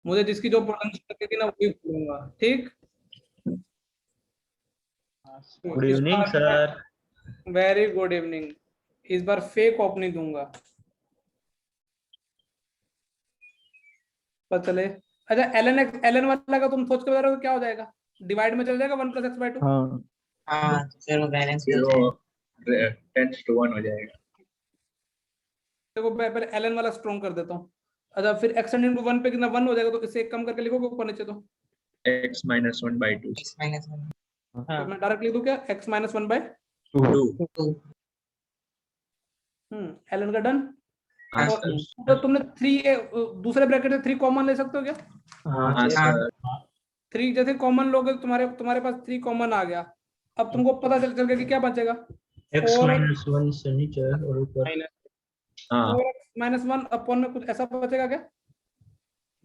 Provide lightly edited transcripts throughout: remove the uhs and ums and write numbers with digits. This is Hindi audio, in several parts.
मुझे जिसकी जो पोटेंशियल लगेगी ना वही बोलूंगा, ठीक। Good evening sir. Very good evening. इस बार फेक ऑप नहीं दूंगा, पता चले। अच्छा, एलएन वाला का तुम सोच के बता रहे हो क्या हो जाएगा? डिवाइड में चल जाएगा 1 + x/2। हाँ हाँ फिर वो बैलेंस फिर हो वो जाएगा। 10:1 हो जाएगा। देखो मैं पहले एलएन वाला स्ट्रॉन्ग कर देता हूँ। अच्छा, फिर x इंटू 1 पे कितना 1 हो जाएगा, तो इसे एक कम करके लिखोगे ऊपर नीचे तो। x - 1/2। x-1 तो मैं डायरेक्ट लिख दूं क्या, x - 1/2। 2। 2। एलएन का डन। हाँ और सर। तो तुमने 3 दूसरे ब्रैकेट से 3 कॉमन ले सकते हो क्या? हाँ सर। 3 जैसे कॉमन लोगे, तुम्हारे पास 3 कॉमन आ गया। अब तुमको पता चल गया कि क्या बचेगा, x 4x - 1 से नीचे और ऊपर हाँ 4x - 1 अपॉन में कुछ ऐसा बचेगा क्या?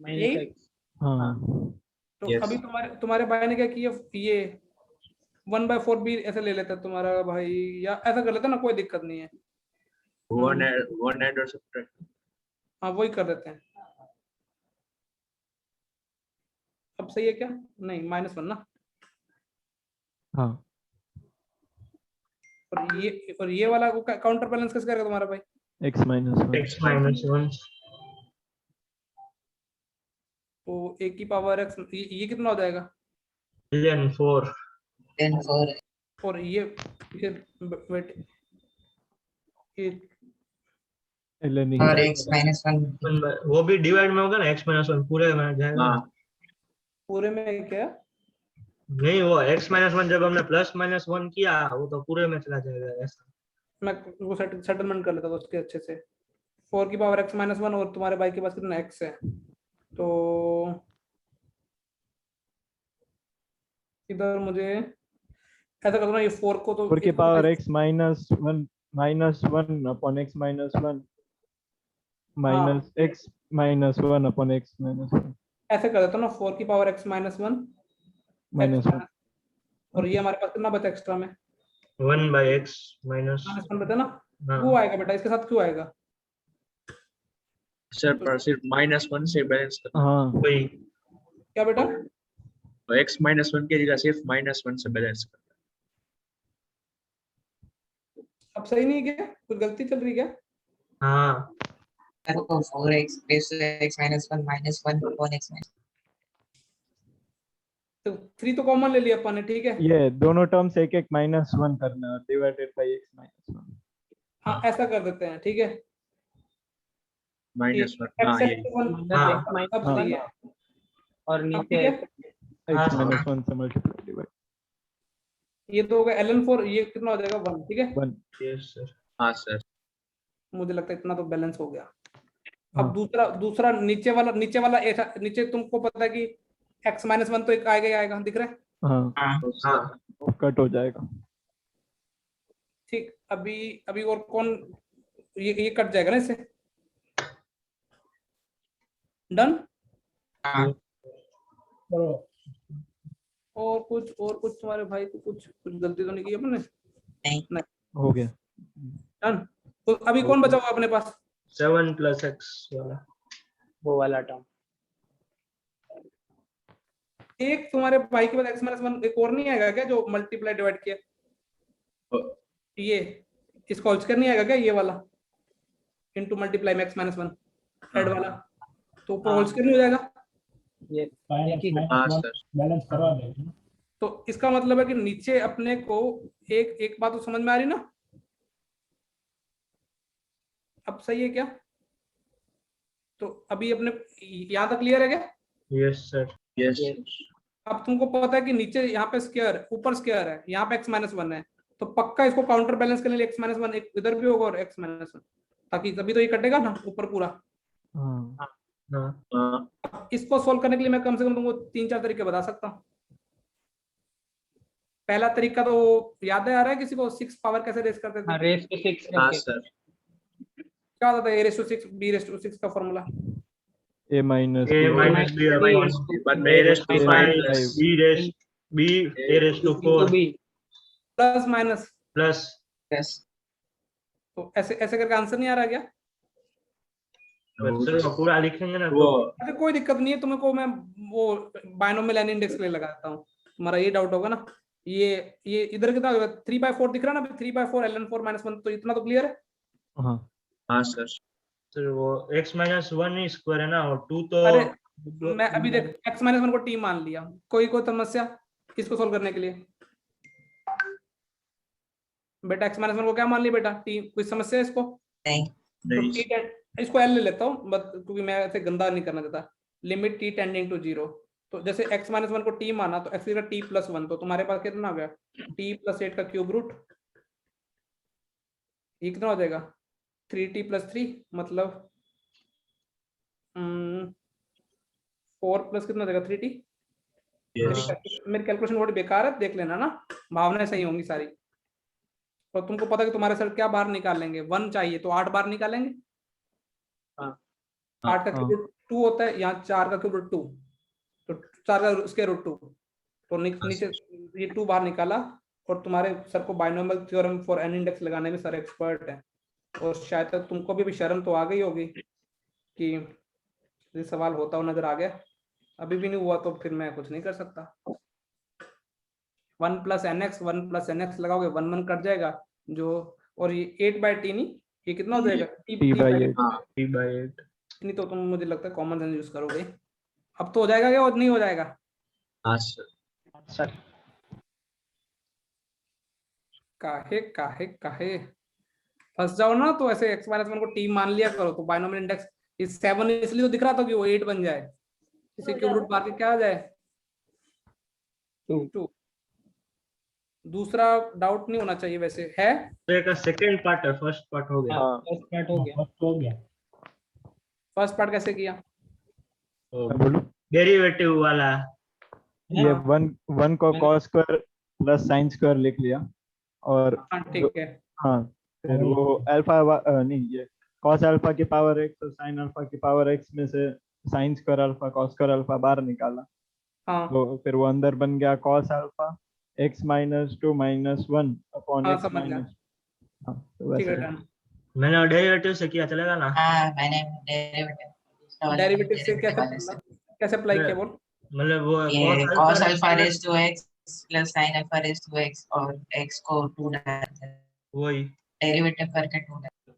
यही। हाँ तो Yes. अभी तुम्हारे भाई ने क्या किया, ये 1/4 भी ऐसे ले लेता है तुम्हारा भाई, या ऐसा कर लेता ना, कोई दिक्कत नहीं है। वन एड और सब्ट्रैक्ट। हाँ वही कर देते हैं। अब सही है क्या? नहीं, -1 ना। हाँ और ये वाला काउंटर बैलेंस कैसे करेगा तुम्हारा भाई? x - 1 x - 1 तो a⁻x ये कितना हो जाएगा? ln 4 10 4 और ये वेट, ये ln और x-1 वो भी डिवाइड में होगा ना, x - 1 पूरे में जाएगा। हाँ पूरे में क्या? नहीं, वो x - 1 जब हमने +-1 किया वो तो पूरे में चला जाएगा ऐसा। मैं वो सेटलमेंट कर लेता था उसके अच्छे से। 4x - 1 और तुम्हारे भाई के पास कितना x है, तो इधर मुझे ऐसा कर दो ना, ये 4 को तो 4 की इसको पावर तो x - 1 upon x - 1 minus x - 1 upon x - 1 ऐसे कर देता ना, 4x - 1 -1। और ये हमारे पास कितना बचा एक्स्ट्रा में? 1/x minus. -1 बचा ना। हाँ क्यों आएगा बेटा, इसके साथ क्यों आएगा? सर, पर सिर्फ -1 से बैलेंस करना। हाँ वही क्या बेटा? तो x - 1 की जगह सिर्फ -1 से बैलेंस करना। अब सही नहीं है क्या, कुछ गलती चल रही है क्या? हाँ। तो 4x x-1 -1 upon x - तो 3 तो कॉमन ले लिया अपन ने, ठीक है। ये दोनों टर्म्स एक एक -1 करना है डिवाइडेड बाय x - 1। हाँ ऐसा कर देते हैं, ठीक है। -1 हाँ x ये अब सही है। और अब नीचे ठीक है, x - 1 से मल्टीप्लाई डिवाइड ये तो हो गया ln4, ये कितना हो जाएगा 1, ठीक है। 1। Yes sir. हाँ सर। मुझे लगता है इतना तो बैलेंस हो गया। हाँ। अब दूसरा नीचे वाला ऐसा, नीचे तुमको पता है कि x - 1 तो एक आएगा ही आएगा, दिख रहा है। हाँ तो सर कट हो जाएगा। ठीक, अभी और कौन, ये कट जाएगा ना इससे। डन। हाँ और कुछ तुम्हारे भाई को कुछ गलती तो नहीं की अपने? नहीं हो गया। डन। तो अभी कौन बचा हुआ अपने पास? 7 + x वाला। वो वाला टर्म। एक तुम्हारे भाई के पास x - 1 एक और नहीं आएगा क्या, जो मल्टीप्लाई डिवाइड किया? ये इसको होल्स्कर नहीं आएगा क्या, ये वाला इनटू मल्टीप्लाई में x - 1 ऐड वाला, तो ऊपर होल्स्कर नहीं हो जाएगा? ये एक ही हाँ सर। बैलेंस करवा देंगे। तो इसका मतलब है कि नीचे अपने को एक बात तो समझ में आ रही ना? अब सही है क्या? तो अभी अपने यहाँ तक क्लियर है क्या? Yes sir. यस। अब तुमको पता है कि नीचे यहाँ पे स्क्वायर, ऊपर स्क्वायर है, यहाँ पे x - 1 है, तो पक्का इसको काउंटर बैलेंस करने के लिए x - 1 एक इधर भी होगा और x - 1, ताकि तभी तो ये कटेगा ना ऊपर पूरा। हाँ हाँ हाँ इसको सोल्व करने के लिए मैं कम से कम तुमको 3-4 तरीके बता सकता हूँ। पहला तरीका तो याद है, आ रहा है किसी को? 6 पावर कैसे रेस करते थे? रेस टू 6 हाँ करके। सर। क्या होता था a⁻6 b⁻6 का formula? a minus a - b upon बाद में a⁵ b a⁴ B plus minus, plus. Plus तो ऐसे ऐसे करके आंसर नहीं आ रहा क्या? सर वो पूरा लिखेंगे ना वो तो अरे कोई दिक्कत नहीं है, तुमको मैं वो बायनोमियल एन इंडेक्स के लिए लगाता हूँ, तुम्हारा ये डाउट होगा ना। ये इधर कितना होगा, 3/4 दिख रहा है ना, 3/4 ln4 - 1, तो इतना तो क्लियर है। हाँ हाँ सर। सर वो x माइनस 1 ही स्क्वायर है ना, और 2 तो अरे मैं अभी देख x - 1 को t मान लिया, कोई समस्या इसको सोल्व करने के लिए? बेटा x - 1 को क्या मान लिया बेटा, t, कोई समस्या है इसको? नहीं तो नहीं t इसको l ले लेता हूँ बस, क्योंकि मैं ऐसे गंदा नहीं करना चाहता। लिमिट t टेंडिंग टू 0, तो जैसे x - 1 को t माना तो x का t+1, तो तुम्हारे पास कितना हो गया, t+8 का क्यूब रूट, ये कितना हो जाएगा 3t+3, मतलब 4 प्लस कितना हो जाएगा 3t। यस मेरी कैलकुलेशन थोड़ी बेकार है, देख लेना ना, भावनाएं सही होंगी सारी। और तुमको पता है कि तुम्हारे सर क्या बार निकालेंगे, 1 चाहिए तो 8 बार निकालेंगे। हाँ। 8 का हाँ। क्यूब 2 होता है, यहाँ 4 का क्यूब 2, तो 4 का स्क्वायर रूट 2, तो नीचे ये 2 बाहर निकाला। और तुम्हारे सर को binomial theorem for n index लगाने में सर एक्सपर्ट है, और शायद तक तुमको भी शर्म तो आ गई होगी कि ये सवाल होता हुआ नजर आ गया। अभी भी नहीं हुआ तो फिर मैं कुछ नहीं कर सकता। 1 + nx 1 + nx लगाओगे, 1 1 कट जाएगा जो, और ये 8/t नहीं, ये कितना हो जाएगा t/8। हाँ t/8 नहीं, तो तुम मुझे लगता है कॉमन सेंस यूज करोगे। अब तो हो जाएगा क्या, और नहीं हो जाएगा? हाँ सर। सर काहे काहे काहे फंस जाओ ना, तो ऐसे x - 1 को t मान लिया करो, तो बाइनोमियल इंडेक्स इस 7 इसलिए तो दिख रहा था कि वो 8 बन जाए, इसे क्यूब रूट मार के क्या आ जाए 2। दूसरा डाउट नहीं होना चाहिए वैसे है। तो एक सेकंड पार्ट है, फर्स्ट पार्ट हो गया। हाँ फर्स्ट पार्ट हो गया। फर्स्ट पार्ट कैसे किया? बोलो। डेरिवेटिव वाला ये हाँ। 1 को cos square plus sin square लिख लिया, और हाँ ठीक है। हाँ फिर वो अल्फा नहीं, ये cos अल्फा की पावर x और sin अल्फा की पावर x में से sin square alpha cos square alpha बाहर निकाला, हाँ तो फिर वो अंदर बन गया cos अल्फा x - 2 - 1 अपॉन हाँ x समझ गया, माइनस। हाँ तो ठीक है वैसे डन। मैंने डेरिवेटिव से किया, चलेगा ना? हाँ मैंने डेरिवेटिव दूसरा वाला डेरिवेटिव से डेरिवेटिव वाले कैसे से कैसे अप्लाई किया बोल? मतलब वो ये cos alpha raise to x plus sin alpha raise to x, और x को 2 डालते हैं, वही। डेरिवेटिव करके 2 डालते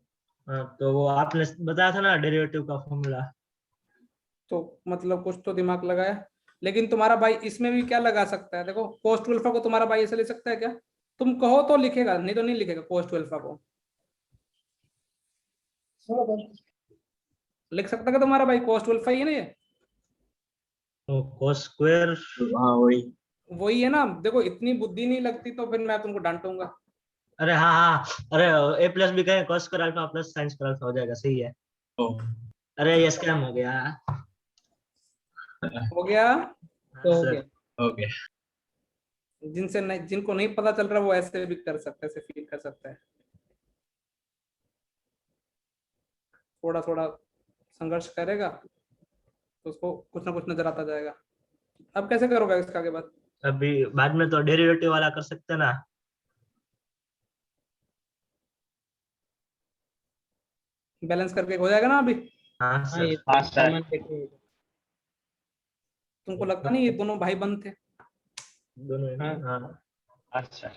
हाँ, तो वो आपने बताया था ना डेरिवेटिव का फॉर्मूला। तो मतलब कुछ तो दिमाग लगाया, लेकिन तुम्हारा भाई इसमें भी क्या लगा सकता है, देखो cos टू अल्फा को तुम्हारा भाई ऐसे ले सकता है क्या? तुम कहो तो लिखेगा, नहीं तो नहीं लिखेगा cos टू अल्फा को। लिख सकता है तुम्हारा भाई cos टू अल्फा ही है ना ये? तो cos स्क्वायर। हाँ वही। वही है ना, देखो इतनी बुद्धि नहीं लगती तो फिर मैं तुमको डांटूंगा। अरे हाँ हाँ, अरे a प्लस भी कहें cos square alpha plus sin square alpha हो जाएगा, सही है। ओ, अरे ये स्कैम हो गया। हो गया। हाँ, तो हो सर। गया। ओके। जिनसे नहीं, जिनको नहीं पता चल रहा वो ऐसे भी कर सकता है, ऐसे फील कर सकता है। थोड़ा थोड़ा संघर्ष करेगा तो उसको कुछ ना कुछ नजर आता जाएगा। अब कैसे करोगे इसका आगे बात? अभी बाद में तो डेरिवेटिव वाला कर सकते हैं ना। बैलेंस करके हो जाएगा ना अभी? हाँ हाँ सर। ये कॉमन देखिए। तुमको लगता नहीं ये दोनों भाई बंद थे? दोनों हाँ। हाँ। अच्छा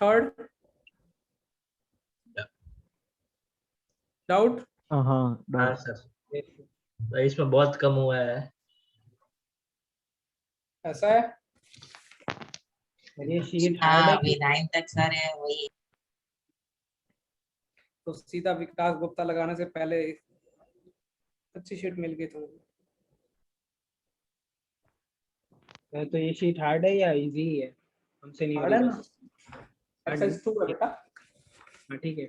थर्ड डाउट। हाँ हाँ डाउट। सर, तो इसमें बहुत कम हुआ है। ऐसा है, ये शीट हैं। हार्ड हाँ है अभी 9 तक सारे हैं वही। तो सीधा विकास गुप्ता लगाने से पहले अच्छी शीट मिल गई तुमको। तो ये शीट हार्ड है या इजी है? हमसे नहीं हो हार्ड है रही ना, बस। एक्सरसाइज 2 है बेटा। हाँ ठीक है।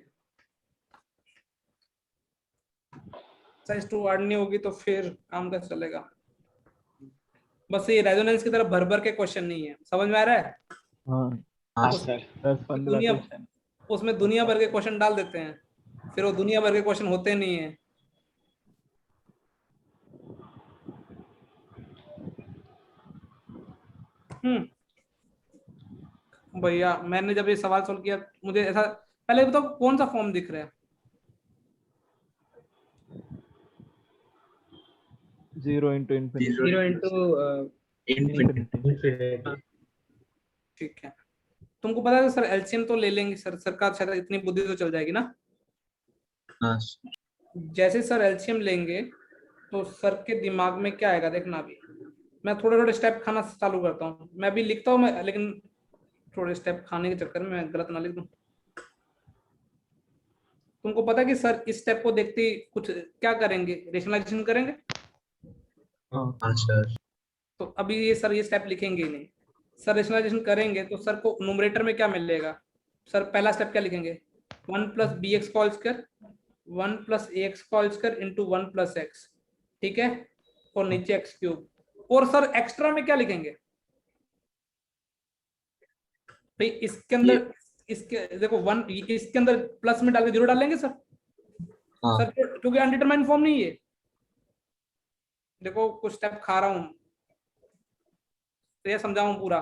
एक्सरसाइज 2 हार्ड नहीं होगी तो फिर काम कैसे चलेगा? बस ये रेजोनेंस की तरफ भर भर के क्वेश्चन नहीं है, समझ में आ रहा है? हाँ हाँ उस, सर। 10-15 दुनिया क्वेश्चन। उसमें दुनिया भर के क्वेश्चन डाल देते हैं, फिर वो दुनिया भर के क्वेश्चन होते नहीं है। भैया मैंने जब ये सवाल सॉल्व किया मुझे ऐसा, पहले बताओ कौन सा फॉर्म दिख रहा है? 0 into infinity. 0 into infinity. Infinity. ठीक है, तुमको पता है सर एलसीएम तो ले लेंगे सर, सरकार शायद इतनी बुद्धि तो चल जाएगी ना। हाँ जैसे सर एलसीएम लेंगे तो सर के दिमाग में क्या आएगा देखना। अभी मैं थोड़े थोड़े स्टेप खाना चालू करता हूँ, मैं भी लिखता हूँ मैं, लेकिन थोड़े स्टेप खाने के चक्कर में मैं गलत ना लिख दूं। तुमको पता है कि सर इस स्टेप को देखते ही कुछ क्या करेंगे, रेशनलाइजेशन करेंगे। हाँ सर। तो अभी ये सर ये स्टेप लिखेंगे ही नहीं, सर रेशनलाइजेशन करेंगे तो सर को न्यूमरेटर में क्या मिलेगा। सर पहला स्टेप क्या लिखेंगे, 1 + bx whole square 1 + ax whole square into 1 + x, ठीक है, और नीचे x क्यूब। और सर एक्स्ट्रा में क्या लिखेंगे भाई, इसके अंदर इसके देखो 1 इसके अंदर प्लस में डाल के 0 डालेंगे सर। हाँ सर क्योंकि अनडिटरमाइंड फॉर्म नहीं है, देखो कुछ स्टेप खा रहा हूं तो ये समझाऊं पूरा।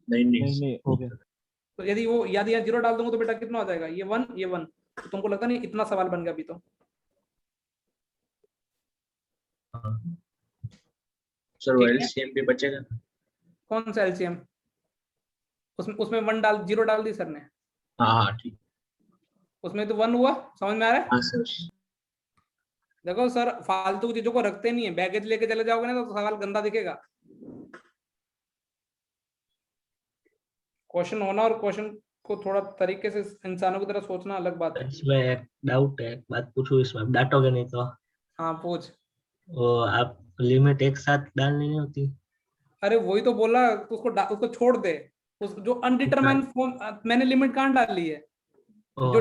नहीं नहीं नहीं नहीं हो गया। तो यदि वो यदि यहाँ 0 डाल दूंगा तो बेटा कितना हो जाएगा, ये 1 ये 1। तो तुमको लगता नहीं इतना सवाल बन गया अभी तो। सर वो ठीक है। एलसीएम भी बचेगा। कौन सा एलसीएम, उसमें उसमें 1 डाल 0 डाल दी सर ने, हाँ हाँ ठीक। उसमें तो 1 हुआ, समझ में आ रहा है। हाँ सर। देखो सर फालतू चीजों को रखते नहीं है, बैगेज लेके चले जाओगे ना तो सवाल गंदा दिखेगा। क्वेश्चन होना और क्वेश्चन को थोड़ा तरीके से इंसानों की तरह सोचना अलग बात है। इसमें एक डाउट है, एक बात पूछूं, इसमें आप डांटोगे नहीं तो? हाँ पूछ। वो आप लिमिट एक साथ डालनी नहीं होती? अरे वही तो बोला, तो उसको छोड़ दे। उस जो अनडिटरमाइंड फॉर्म मैंने लिमिट कहाँ डाली है, जो वो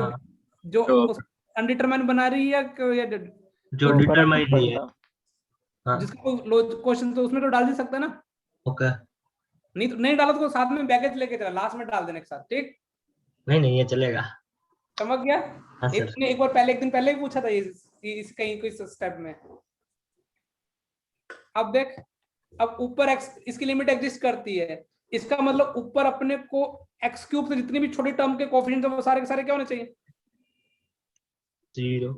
जो तो अनडिटरमाइंड बना रही है या जो तो डिटरमाइंड फर्क ही है। पड़ता। हाँ जिसका क्वेश्चन तो उसमें तो डाल ही सकता है ना। ओके। नहीं तो नहीं डाला तो साथ में बैगेज लेके चला, लास्ट में डाल देने के साथ, ठीक। नहीं नहीं ये चलेगा। समझ गया। हाँ एक सर। ने एक बार पहले एक दिन पहले ही पूछा था ये इस कहीं कोई स्टेप में। अब देख, अब ऊपर x इसकी लिमिट एग्जिस्ट करती है, इसका मतलब ऊपर अपने को x क्यूब से जितनी भी छोटी टर्म के कोएफिशिएंट है वो सारे के सारे क्या होने चाहिए, 0।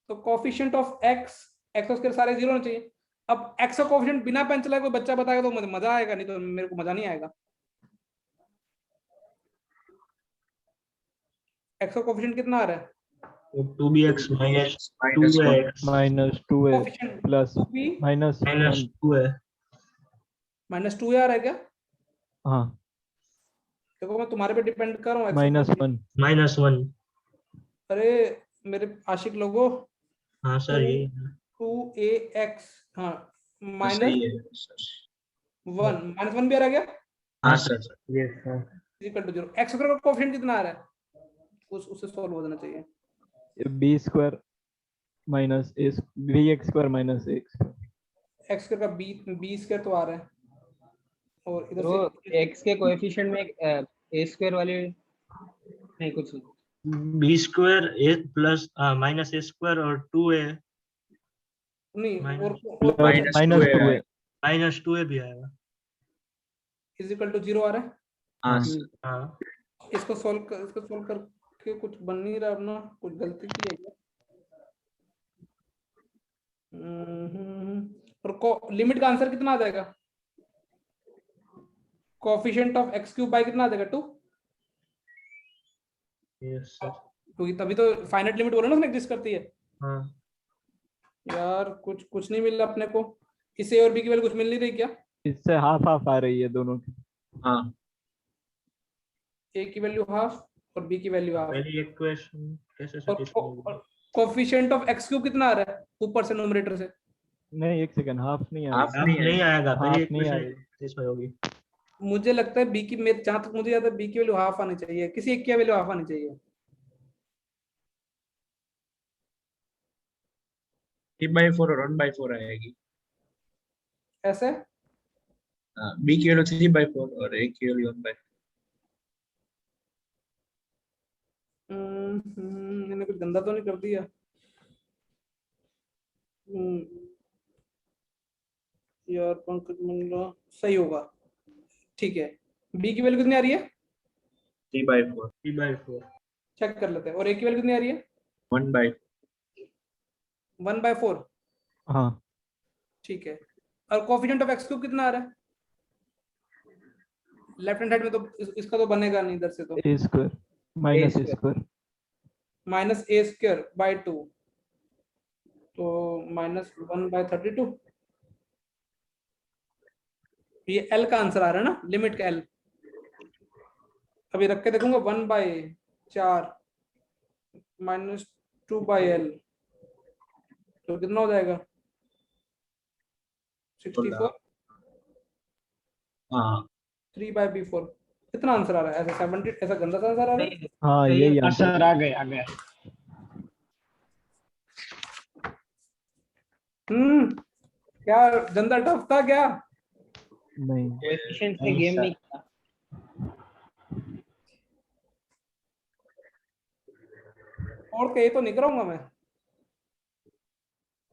तो कोएफिशिएंट ऑफ x उसके सारे 0 होने चाहिए। अब x का कोएफिशिएंट बिना पेन चलाए कोई बच्चा बताएगा तो मुझे मजा आएगा, नहीं तो मेरे को मजा नहीं आएगा। x का कोएफिशिएंट कितना आ रहा है, 2bx minus minus 2x minus 2a coefficient plus 2b minus minus 1। 2a -2 आ रहा है क्या। हाँ देखो मैं तुम्हारे पे डिपेंड कर रहा हूँ -1। -1। अरे मेरे आशिक लोगों, हाँ सर यही 2ax, हाँ सही -1 है सर। -1 भी आ रहा है क्या, हाँ sir. Yes sir. Equal to 0। x square का कोएफिशिएंट कितना आ रहा है, उससे सॉल्व हो जाना चाहिए। b² minus bx square minus x। x square का b स्क्वायर तो आ रहा है, और इधर तो से x के कोएफिशिएंट में a स्क्वायर वाले नहीं कुछ नहीं। b square a plus minus a square और 2a नहीं, और minus minus 2a 2a। Minus 2a भी आएगा। इज इक्वल टू 0 आ रहा है। हाँ हाँ। सर। हाँ इसको सॉल्व करके कुछ बन नहीं रहा अपना, कुछ गलती की है क्या। और लिमिट का आंसर कितना आ जाएगा, coefficient of x cube by कितना आ जाएगा 2, यस सर। क्योंकि तभी तो फाइनाइट लिमिट बोला ना उसमें एग्जिस्ट करती है। हाँ यार कुछ नहीं मिल रहा अपने को, इसे और बी की वैल्यू कुछ मिल नहीं रही क्या, इससे हाफ हाफ आ रही है दोनों की। हाँ ए की वैल्यू हाफ और बी की वैल्यू हाफ। पहली इक्वेशन कैसे सेटिस्फाई होगी? और कोएफिशिएंट ऑफ x क्यूब कितना आ रहा है ऊपर से न्यूमरेटर से, नहीं एक सेकंड, हाफ नहीं आ हाफ रही। अब नहीं आएगा, पहली हाफ नहीं आ इक्वेशन रही। सेटिस्फाई होगी। मुझे लगता है बी की, मेरे जहां तक मुझे याद है बी की वैल्यू हाफ आनी चाहिए, किसी एक की वैल्यू हाफ आनी चाहिए। 3/4 और 1/4 आएगी। ऐसे बी की वैल्यू 3/4 और ए की वैल्यू 1/4। मैंने कुछ गंदा तो नहीं कर दिया। यार पंकज मंडला सही होगा, ठीक है, बी की वैल्यू कितनी आ रही है 3/4 3/4 चेक कर लेते हैं, और ए की वैल्यू कितनी आ रही है 1/4 1/4। हाँ ठीक है, और कोफिशिएंट ऑफ एक्स क्यूब कितना आ रहा है लेफ्ट हैंड साइड में, तो इसका तो बनेगा नहीं इधर से, तो a square minus a square. Square minus a square by 2, तो -1/32। ये एल का आंसर आ रहा है ना, लिमिट का एल। अभी रख के देखूंगा 1/4 -2/L, तो कितना हो जाएगा 64। हाँ 3/B4 कितना आंसर आ रहा है, ऐसा 70, ऐसा गंदा सा आंसर आ रहा है। हाँ सही यही है। आंसर सर आ गए क्या गंदा टफ था क्या? नहीं कोएफिशिएंट से नहीं, गेम सर। नहीं किया। और कहीं तो नहीं कराऊंगा मैं,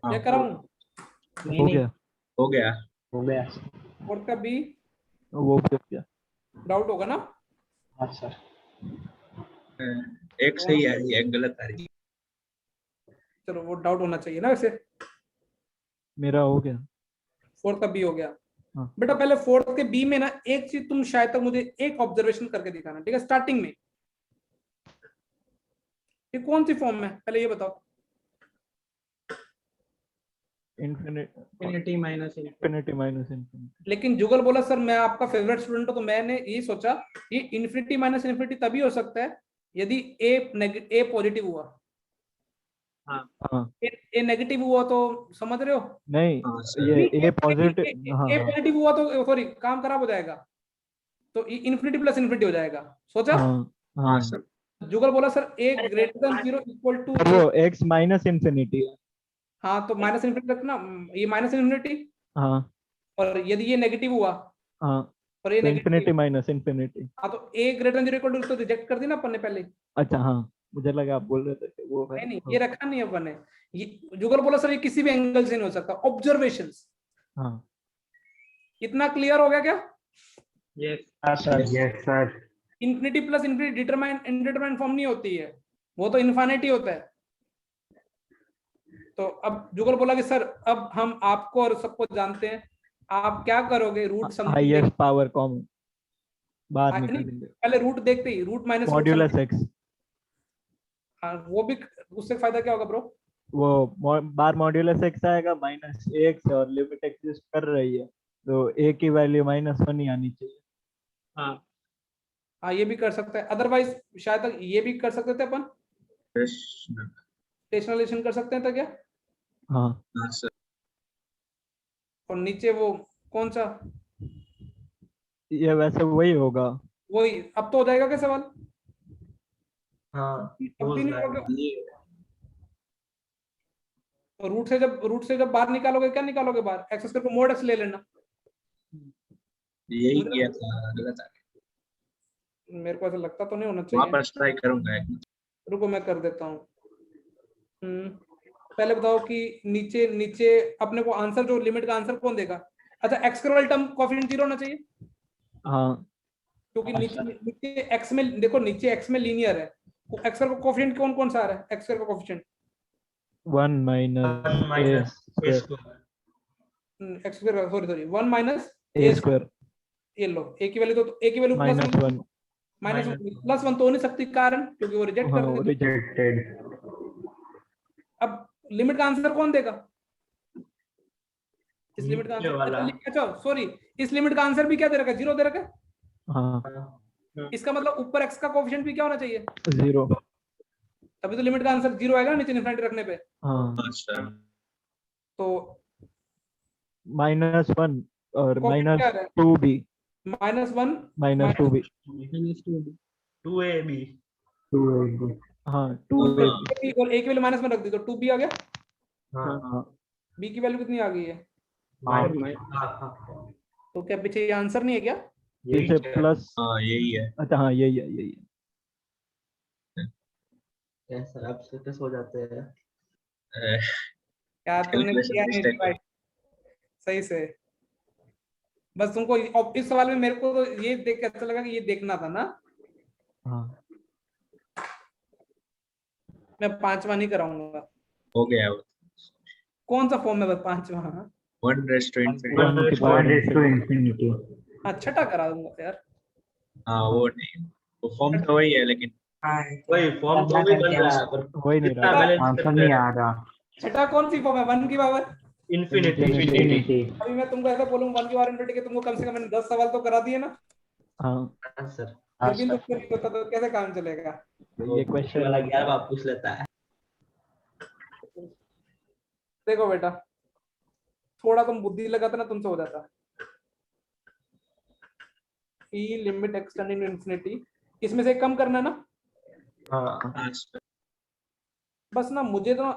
हाँ, ये कराऊं नहीं हो नहीं गया हो गया हो गया। और का बी वो भी हो गया डाउट होगा ना। हाँ सर। एक सही आ रही है एक गलत आ रही है चलो वो डाउट होना चाहिए ना वैसे। मेरा हो गया फोर्थ का बी हो गया। हाँ। बेटा पहले फोर्थ के बी में ना एक चीज तुम शायद तक मुझे एक ऑब्जर्वेशन करके दिखाना, ठीक है, स्टार्टिंग में। ये कौन सी फॉर्म में, पहले ये बताओ। Infinity minus infinity minus infinity लेकिन जुगल बोला सर मैं आपका फेवरेट स्टूडेंट हूं, तो मैंने ये सोचा ये इन्फिनिटी माइनस इन्फिनिटी तभी हो सकता है यदि ए पॉजिटिव हुआ। हाँ ए नेगेटिव हुआ तो समझ रहे हो। नहीं हाँ सर ये नहीं, ए पॉजिटिव हाँ ए हाँ पॉजिटिव हुआ तो सॉरी काम खराब हो जाएगा, तो इन्फिनिटी प्लस इन्फिनिटी हो जाएगा, सोचा। हाँ हाँ हाँ सर जुगल बोला sir A greater than 0 equal to, पर वो एक्स माइनस इन्फिनिटी है हाँ तो माइनस इन्फिनिटी रखना, ये माइनस इन्फिनिटी, हाँ और यदि ये नेगेटिव हुआ हाँ और ये तो इन्फिनिटी नेगेटिव, माइनस इन्फिनिटी हाँ तो ए ग्रेटर देन 0 इक्वल टू, तो रिजेक्ट कर दी ना अपन ने पहले। अच्छा हाँ मुझे लगा आप बोल रहे थे कि वो है नहीं ये रखा नहीं अपन ने। ये जुगल बोला सर ये किसी भी एंगल से नहीं हो सकता, ऑब्जर्वेशंस। हाँ इतना क्लियर हो गया क्या। Yes sir. Infinity plus infinity indeterminate form नहीं होती है, वो तो इन्फिनिटी होता है। तो अब जुगल बोला कि सर अब हम आपको और सबको जानते हैं, आप क्या करोगे, root something highest power common बाहर नहीं, निकालेंगे पहले रूट देखते ही रूट माइनस मॉड्यूलस एक्स वो भी, उससे फायदा क्या होगा ब्रो। वो बार मॉड्यूलस एक्स आएगा माइनस एक्स और लिमिट एग्जिस्ट कर रही है तो ए की वैल्यू -1 ही आनी चाहिए हाँ ये भी कर सकता है, अदरवाइज शायद तक ये भी कर सकते थे अपन, रेशनलाइजेशन कर सकते हैं तो क्या। हाँ हाँ सर और नीचे वो कौन सा, ये वैसे वही होगा वही अब तो हो जाएगा क्या सवाल। हाँ अब भी नहीं होगा। ये तो रूट से जब बाहर निकालोगे, क्या निकालोगे बाहर, एक्स स्क्वायर को मोड एक्स ले लेना। यही किया था गलत आ गया मेरे को ऐसा लगता तो नहीं होना चाहिए, वापस ट्राई करूंगा एक रुको मैं कर देता हूँ। पहले बताओ कि नीचे नीचे अपने को आंसर, जो लिमिट का आंसर कौन देगा। अच्छा एक्स स्क्वायर वाला टर्म कोएफिशिएंट 0 होना चाहिए, हाँ क्योंकि नीचे एक्स में देखो, नीचे एक्स में लीनियर है, एक्स स्क्वायर का कोएफिशिएंट कौन कौन सा आ रहा है, एक्स स्क्वायर का coefficient 1 minus a a square x square, sorry 1 minus a square ये लो ए की वैल्यू, तो ए की वैल्यू प्लस -1 प्लस 1 तो हो नहीं सकती, कारण क्योंकि वो रिजेक्ट हाँ कर देते। रिजेक्टेड अब लिमिट का आंसर कौन देगा, इस लिमिट का नीचे आंसर, वाला। अच्छा सॉरी, इस लिमिट का आंसर भी क्या दे रखा है, 0 दे रखा है। हाँ इसका मतलब ऊपर x का कोएफिशिएंट भी क्या होना चाहिए, 0 तभी तो लिमिट का आंसर 0 आएगा नीचे इनफिनिटी रखने पे। हाँ अच्छा तो -1 और कोएफिशिएंट क्या है, -2 भी -1 -2 भी 2ab हाँ 2 हाँ। और a की वैल्यू -1 रख दी तो 2b आ गया। हाँ b की वैल्यू कितनी आ गई है, हाँ तो क्या पीछे ये आंसर नहीं है क्या। पीछे प्लस हाँ यही है अच्छा हाँ यही है सर आप स्टेटस हो जाते हैं क्या तुमने Calculation किया नहीं mistake। divide सही से। बस तुमको और इस सवाल में मेरे को तो ये देख के अच्छा लगा कि ये देखना था ना, हाँ मैं पांचवा नहीं कराऊंगा। हो गया वो। कौन सा फॉर्म है बस पांचवा? 1 raised to infinity। 1 की power infinity। हाँ छठा करा दूंगा यार। हाँ वो नहीं, वो फॉर्म तो वही है लेकिन हाँ वही फॉर्म तो भी बन रहा है पर वही नहीं कितना रहा। बैलेंस आंसर करते नहीं हैं आ रहा। छठा कौन सी फॉर्म है? 1 की पावर इन्फिनिटी। infinity। अभी मैं तुमको ऐसा बोलूँ 1 की पावर इनफिनिटी के, तुमको कम से कम मैंने 10 सवाल तो करा दिए ना, हाँ सर फिर भी तुमको नहीं होता तो कैसे काम चलेगा? ये क्वेश्चन वाला 11 पूछ लेता है। देखो बेटा, थोड़ा तुम बुद्धि लगाते ना तुमसे हो जाता। ई लिमिट एक्सटेंडिंग टू इंफिनिटी, इसमें से कम करना ना। हाँ हाँ सर। बस ना मुझे तो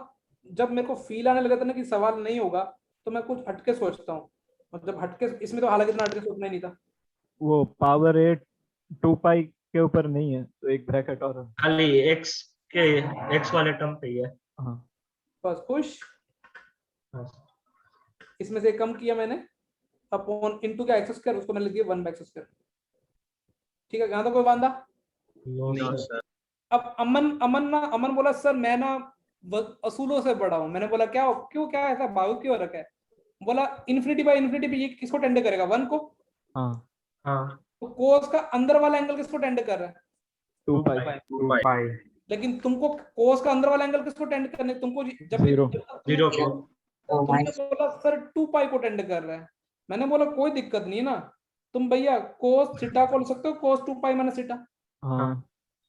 जब मेरे को फील आने लगा था ना कि सवाल नहीं होगा, तो मैं कुछ हटके सोचता हूँ। मतलब हटके, इसमें तो हालांकि इतना हटके सोचना ही नहीं था। वो पावर 8 2 पाई के ऊपर नहीं है तो एक ब्रैकेट और है। खाली x के x वाले टर्म पे ही है। हाँ बस खुश। हाँ, इसमें से कम किया मैंने, अपॉन इनटू का एक्स स्क्वायर, उसको मैंने लिख दिया 1 बाय एक्स स्क्वायर। ठीक है, यहाँ तो कोई बांधा? नो नहीं सर। सर। अब अमन बोला सर मैं ना असूलों से बड़ा हूं। मैंने बोला क्या क्यों, क्या ऐसा भाव क्यों रखा है? बोला इन्फिनिटी बाय इन्फिनिटी पे ये किसको टेंड करेगा? 1 को। हाँ हाँ तो कोस का अंदर वाला एंगल किसको टेंड कर रहा है? 2 पाई 2 pi। पाई। लेकिन तुमको कोस का अंदर वाला एंगल किसको टेंड करने, तुमको जब Zero। जीरो को तो तुमने माइनस बोला सर 2 पाई को टेंड कर रहा है। मैंने बोला कोई दिक्कत नहीं है ना, तुम भैया कोस थीटा को ले सकते हो, कोस 2 पाई माइनस थीटा। हाँ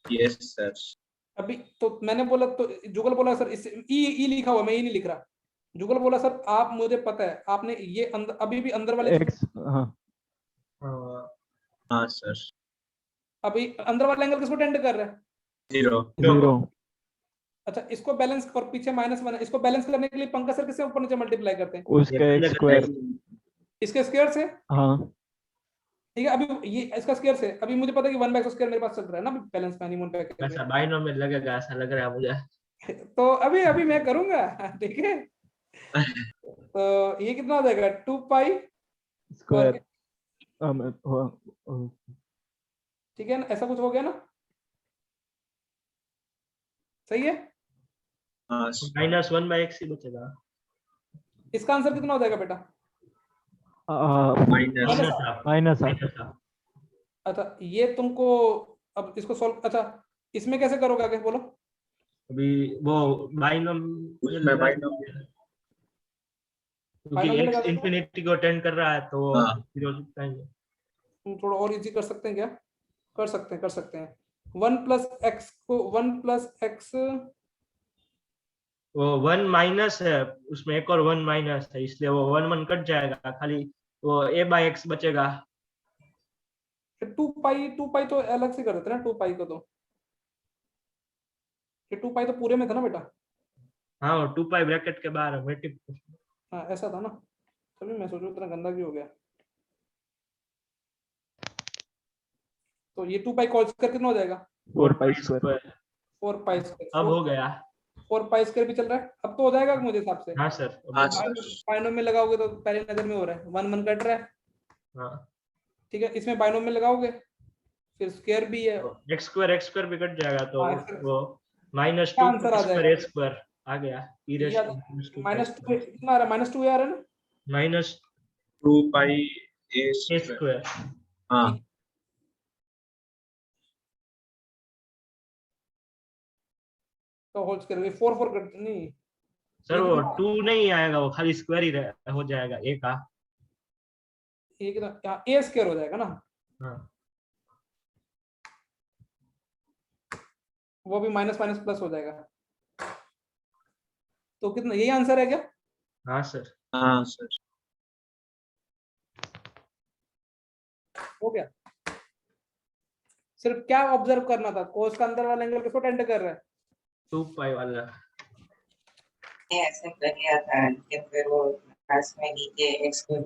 यस सर। अभी तो मैंने बोला, तो जुगल बोला सर इस ई लिखा हुआ, मैं ई नहीं लिख रहा। जुगल बोला सर आप, मुझे पता है आपने ये अंदर अभी भी अंदर वाले x हाँ हाँ सर। अभी अंदर वाला एंगल किसको टेंड कर रहा है? 0। 0 अच्छा इसको बैलेंस और पीछे -1, इसको बैलेंस करने के लिए पंकज सर किससे ऊपर नीचे मल्टीप्लाई करते हैं? उसका x स्क्वायर। इसके स्क्वायर से। हाँ ठीक है, अभी ये इसका स्क्वायर से, अभी मुझे पता है कि 1 बाय एक्स स्क्वायर मेरे पास चल रहा है ना बैलेंस में हनीमून पे। ऐसा बाइनोमियल लगेगा, ऐसा लग रहा है मुझे। तो अभी अभी मैं करूंगा, ठीक है। तो ये कितना हो जाएगा? 2 पाई स्क्वायर। ठीक है ना, ऐसा कुछ हो गया ना? सही है। हाँ सर। -1 बाय x ही बचेगा। इसका आंसर कितना हो जाएगा बेटा? माइनस माइनस अच्छा ये तुमको, अब इसको सॉल्व, अच्छा इसमें कैसे करोगे आगे बोलो? अभी वो बाइनोमियल उसमें बाइनोमियल। क्योंकि बाइनोमियल x लगा दो। इंफिनिटी को टेंड कर रहा है तो हाँ। 0 जाएंगे। तुम थोड़ा और इजी कर सकते हैं क्या? कर सकते हैं 1 प्लस एक्स को 1 प्लस एक्स, वो 1 माइनस है, उसमें एक और 1 माइनस है, इसलिए वो 1 1 कट जाएगा, खाली वो a बाय x बचेगा। 2 पाई तो अलग से कर देते ना 2 पाई को, तो ये 2 पाई तो पूरे में था ना बेटा। हाँ वो 2 पाई ब्रैकेट के बाहर है, मल्टीप्लिकेशन। हाँ ऐसा था ना, तभी मैं सोचूं इतना गंदा क्यों हो गया। तो ये 2 पाई कॉल कर कितना हो जाएगा? 4 पाई स्क्वायर। 4 pi square. अब हो गया। 4 पाई स्क्वायर भी चल रहा है, अब तो हो जाएगा मुझे हिसाब से। हाँ सर। हाँ सर। बाइनोमियल लगाओगे तो पहले नजर में हो रहा है 1 1 कट रहा है। हाँ ठीक है, इसमें बाइनोमियल लगाओगे फिर स्क्वायर भी है। x स्क्वायर भी कट जाएगा तो हाँ, फिर- वो -2 क्या आंसर आ स्क्वायर जाएगा? a स्क्वायर आ गया। e raised to -2 -2 कितना आ रहा है? -2 आ रहा है ना? Minus 2 pi a a square। Square. हाँ तो होल स्क्वायर 4 4 कट नहीं, सर वो 2 नहीं आएगा, वो खाली स्क्वायर ही हो जाएगा a का। ये कितना यहाँ a स्क्वायर हो जाएगा ना, हाँ वो भी माइनस माइनस प्लस हो जाएगा। तो कितना, यही आंसर है क्या? हाँ सर। हाँ सर। हो गया। सिर्फ क्या ऑब्जर्व करना था, कोस का अंदर वाला एंगल किसको टेंड कर रहा है? 2 पाई वाला। ये ऐसे कर लिया था कि फिर वो क्लास में नीचे x को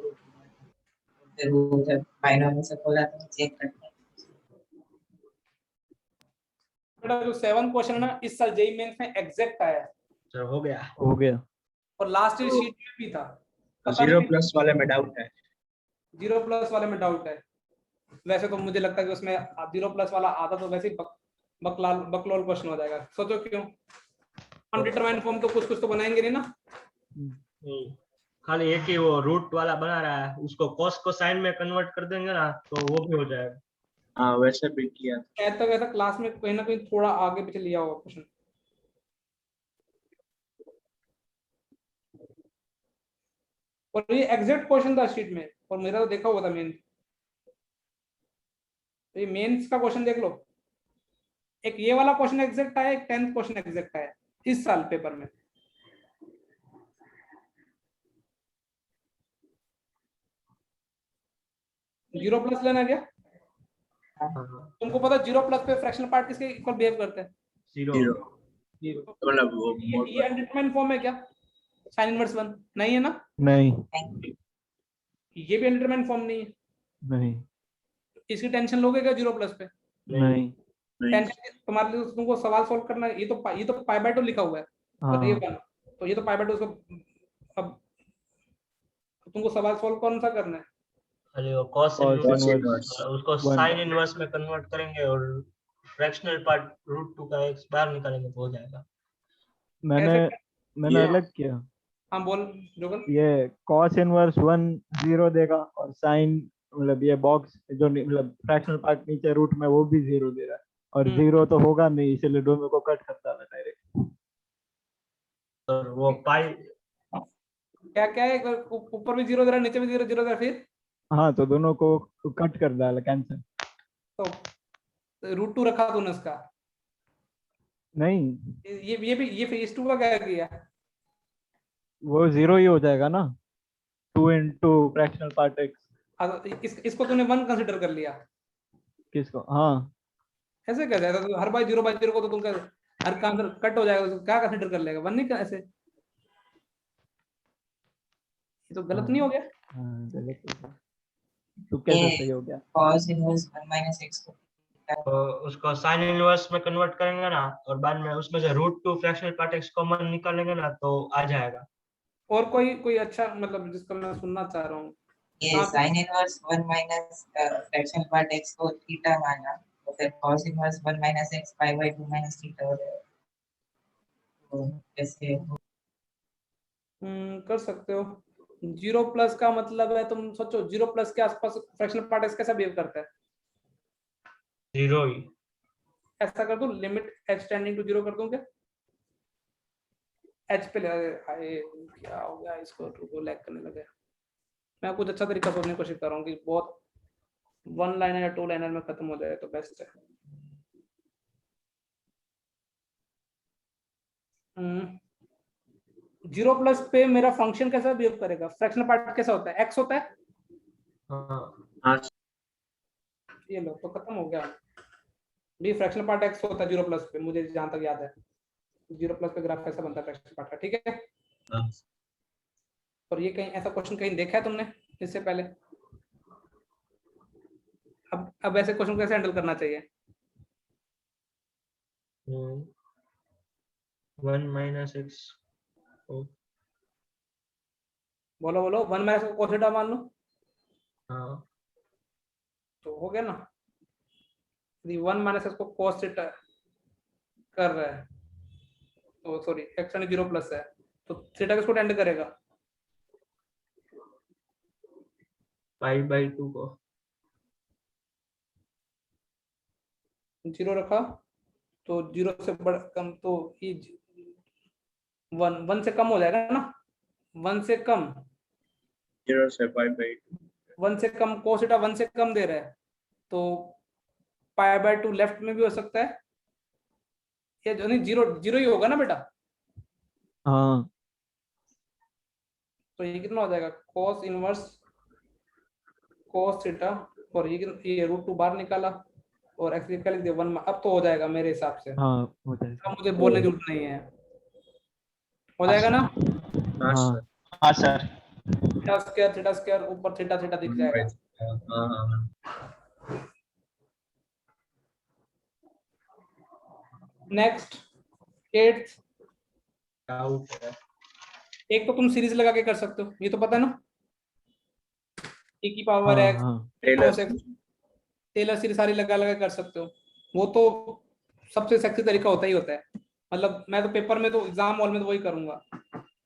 फिर वो जब बाइनोमियल से खोला तो चेक करते हैं। बेटा जो 7 क्वेश्चन है ना, इस साल जेईई मेंस में एग्जैक्ट आया है, सर हो गया। हो गया। और लास्ट ईयर शीट में भी था। पता 0 नहीं प्लस वाले में डाउट है। 0+ वाले में डाउट है। वैसे तो मुझे लगता है कि उसमें 0+ वाला आता तो वैसे ही बकलोल क्वेश्चन हो जाएगा। सोचो क्यों, अनडिटरमाइंड फॉर्म तो कुछ तो बनाएंगे नहीं ना। नहीं, खाली एक ही वो रूट वाला बना रहा है, उसको कॉस को साइन में कन्वर्ट कर देंगे ना तो वो भी हो जाएगा। हाँ वैसे भी किया। शायद तक ऐसा क्लास में कहीं ना कहीं थोड़ा आगे पीछे लिया होगा क्वेश्चन। और ये एग्जैक्ट क्वेश्चन था शीट में, और मेरा तो देखा हुआ था मेन। तो ये मेंस का क्वेश्चन देख लो, एक ये वाला क्वेश्चन एग्जैक्ट आया, एक 10th क्वेश्चन एग्जैक्ट आया इस साल पेपर में। जीरो प्लस लेना क्या? तुमको पता 0+ पे फ्रैक्शनल पार्ट किसके इक्वल बिहेव करते हैं? जीरो। जीरो मतलब वो ये अनडिटरमाइंड फॉर्म है क्या? साइन इनवर्स 1 नहीं है ना? नहीं ये भी अनडिटरमाइंड फॉर्म नहीं है। नहीं इसकी टेंशन लोगे क्या 0+ पे? नहीं टेंशन तुम्हारे लिए, तुमको सवाल सॉल्व करना है। ये तो π/2 लिखा हुआ है, और ये हाँ 1, तो ये तो π/2 उसको। अब तुमको सवाल सॉल्व कौन सा करना है? अरे वो cos cos इनवर्स, इनवर्स उसको 1 साइन इनवर्स में कन्वर्ट करेंगे और फ्रैक्शनल पार्ट √2 का x बाहर निकालेंगे तो हो जाएगा। मैंने कैसे? अलग किया। हाँ बोल जोगल। ये cos इनवर्स 1 0 देगा, और साइन मतलब ये बॉक्स जो मतलब फ्रैक्शनल पार्ट नीचे रूट में वो भी 0 दे रहा है, और 0 तो होगा नहीं, इसलिए दोनों को कट करता है डायरेक्ट। और वो पाई क्या क्या है, ऊपर भी 0 दे रहा है, नीचे भी 0 दे रहा है, फिर हाँ तो दोनों को कट कर डाला, कैंसिल। तो √2 रखा तूने उसका। नहीं ये फेज 2 का क्या किया? वो 0 ही हो जाएगा ना, 2 इंटू फ्रैक्शनल पार्ट x। इसको तूने 1 कंसिडर कर लिया। किसको? हाँ ऐसे क्या जाएगा? तो हर बार 0/0 को तो तुम हर का आंसर कट हो जाएगा, तो क्या कंसिडर कर लेगा? 1 नहीं ऐसे, ये तो गलत नहीं हो गया? हाँ गलत हो गया। तो कैसे सही हो गया? cos इनवर्स 1 - x को तो उसको साइन इनवर्स में कन्वर्ट करेंगे ना, और बाद में उसमें से √2 फ्रैक्शनल पार्ट x कॉमन निकालेंगे ना तो आ जाएगा। और कोई अच्छा मतलब जिसका मैं सुनना चाह रहा हूँ। ये sin inverse 1 - fractional part x को थीटा माना, तो फिर cos इनवर्स 1 - x π/2 - थीटा हो जाएगा। तो जैसे कर सकते हो। 0+ का मतलब है, तुम सोचो 0+ के आसपास फ्रैक्शनल पार्ट x कैसा बिहेव करता है? जीरो ही। ऐसा कर दूं, लिमिट h टेंडिंग टू 0 कर दूं क्या? h पे क्या हो गया, इसको रुको लैग करने लगे। मैं कुछ अच्छा तरीका सोचने की कोशिश कर रहा हूँ कि बहुत 1 लाइनर या 2 लाइनर में खत्म हो जाए तो बेस्ट है। 0+ पे मेरा फंक्शन कैसा बिहेव करेगा? फ्रैक्शनल पार्ट कैसा होता है? x होता है। हाँ ये लो तो खत्म हो गया। भी फ्रैक्शनल पार्ट x होता है 0+ पे, मुझे जहां तक याद है 0+ पे ग्राफ कैसा बनता है फ्रैक्शनल पार्ट का, ठीक है। हाँ। और ये कहीं ऐसा क्वेश्चन कहीं देखा है तुमने इससे पहले? अब ऐसे क्वेश्चन कैसे हैंडल करना चाहिए? 1 - x बोलो बोलो, 1 - cos थीटा मान लो हाँ तो हो गया ना। यदि 1 - x को cos थीटा कर रहा है, तो सॉरी x 0+ है, तो थीटा किसको टेंड करेगा? π/2 को। 0 रखा तो 0 से बड़ा कम, तो ये 1 से कम हो जाएगा ना। 1 से कम, 0 से π/2 1 से कम cos थीटा 1 से कम दे रहा है, तो π/2 लेफ्ट में भी हो सकता है। ये जो नहीं 0 ही होगा ना बेटा। हाँ तो ये कितना हो जाएगा? cos इनवर्स cos थीटा, और ये √2 बाहर निकाला, और x लिख दिया 1। अब तो हो जाएगा मेरे हिसाब से। हाँ हो जाएगा। अब मुझे बोलने की जरूरत नहीं है, हो जाएगा ना। हाँ हाँ सर। हाँ सर। थीटा स्क्वायर ऊपर थीटा थीटा दिख जाएगा। हाँ हाँ नेक्स्ट 8th, डाउट है। एक तो तुम सीरीज लगा के कर सकते हो, ये तो पता है ना। e की पावर हाँ x हाँ Taylor cos x Taylor series सारी लगा लगा कर सकते हो। वो तो सबसे सेक्सी तरीका होता ही होता है। मतलब मैं तो पेपर में तो एग्जाम हॉल में तो वही करूंगा,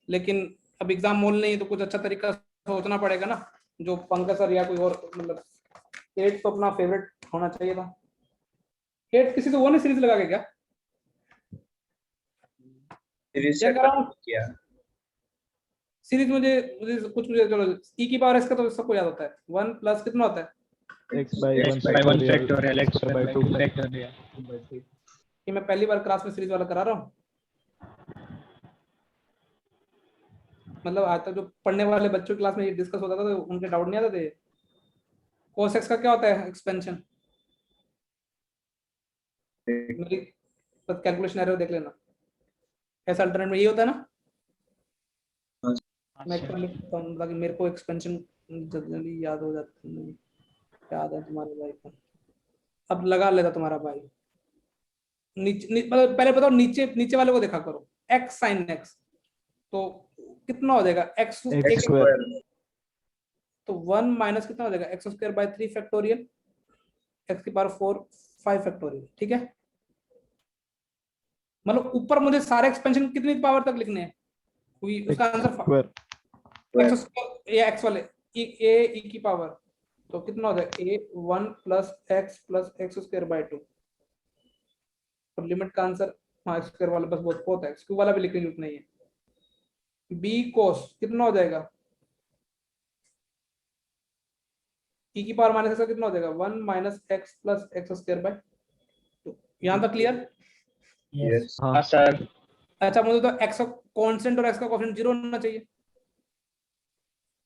लेकिन अब एग्जाम हॉल नहीं है तो कुछ अच्छा तरीका सोचना पड़ेगा ना, जो पंकज सर या कोई और, मतलब 8 तो अपना फेवरेट होना चाहिए था। 8 किसी तो वो नहीं सीरीज लगा के क्या सीरीज चेक सेट कराऊं? किया। सीरीज मुझे मुझे कुछ मुझे चलो e की पावर x का तो सबको याद होता है, 1 प्लस कितना होता है, x by 1 by 1 factorial factorial x x by 2 factorial. कि मैं पहली बार क्लास में सीरीज वाला करा रहा हूँ। मतलब आज तक जो पढ़ने वाले बच्चों की क्लास में ये डिस्कस होता था तो उनके डाउट नहीं आते थे। cos x का क्या होता है एक्सपेंशन, मेरी कैलकुलेशन एरर देख लेना, ऐसा अल्टरनेट में ये होता है ना। मैं क्या लिखता हूँ ताकि मेरे को एक्सपेंशन जल्दी याद हो जाती है। याद है तुम्हारे भाई को, अब लगा लेता तुम्हारा भाई। मतलब पहले बताओ नीचे नीचे वाले को देखा करो, x sin x तो कितना हो जाएगा x x square तो 1 माइनस कितना हो जाएगा x square by 3 factorial x की पावर 4 5 फैक्टोरियल। ठीक है, मतलब ऊपर मुझे सारे एक्सपेंशन कितनी पावर तक लिखने हैं, कोई उसका x answer square x square या x वाले ए की पावर तो कितना हो जाएगा a 1 plus x square by 2 और लिमिट का आंसर हाँ x स्क्वायर वाला बस बहुत बहुत है, क्यू वाला भी लिखने की जरूरत नहीं है। b cos कितना हो जाएगा e की पावर माइनस का कितना हो जाएगा 1 minus x plus x square by 2। यहाँ तक क्लियर? यस हाँ सर अच्छा मुझे तो x का कांस्टेंट और x का कोएफिशिएंट 0 होना चाहिए,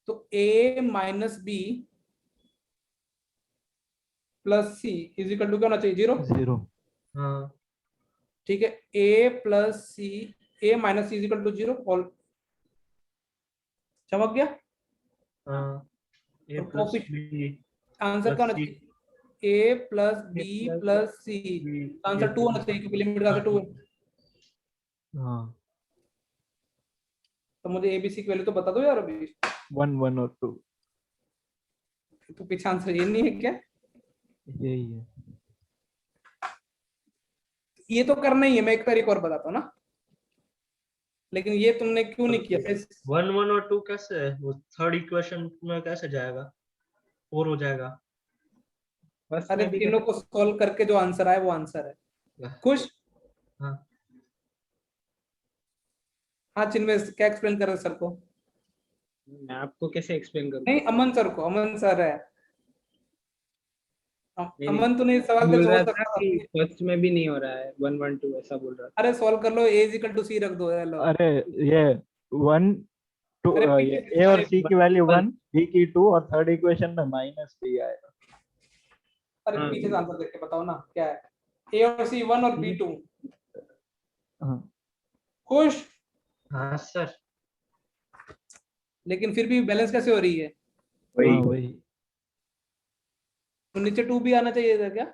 तो a minus b plus c is equal to क्या होना चाहिए 0। 0 हाँ ठीक है, a plus c a minus c is equal to 0 और चमक गया। हाँ ए और प्लस कोफिशिएंट बी आंसर क्या होना प्लस सी चाहिए a plus b plus plus c, answer 2 होना चाहिए क्योंकि लिमिट का आंसर 2 है। हाँ तो मुझे a b c की वैल्यू तो बता दो यार अभी, 1 1 और 2 तो पीछे आंसर ये नहीं है क्या? यही है। ये तो करना ही है, मैं एक तरीका और बताता हूँ ना, लेकिन ये तुमने क्यों नहीं किया? 1 1 और 2 कैसे है? वो थर्ड इक्वेशन में कैसे जाएगा? 4 हो जाएगा। फर्स्ट अरे में भी तीनों को सॉल्व करके जो आंसर आए वो आंसर है। खुश? हाँ हाँ चिन्मय क्या एक्सप्लेन कर रहे सर को? मैं आपको कैसे एक्सप्लेन करूँ? नहीं अमन सर को, अमन सर है। अमन तो नहीं सवाल का बोल रहा सोच था सकता। कि फर्स्ट में भी नहीं हो रहा है 1 1 2 ऐसा बोल रहा था। अरे सॉल्व कर लो, a is equal to c रख दो, हेलो। अरे ये 1 2 अरे ये पीछे a और अरे c की वैल्यू 1 b की 2 और थर्ड इक्वेशन में माइनस b आएगा। अरे हाँ, पीछे से आंसर देख के बताओ ना क्या है। a और c 1 और b 2। हाँ खुश? हाँ सर लेकिन फिर भी बैलेंस कैसे हो रही है? हाँ वही वही तो नीचे 2 भी आना चाहिए था क्या?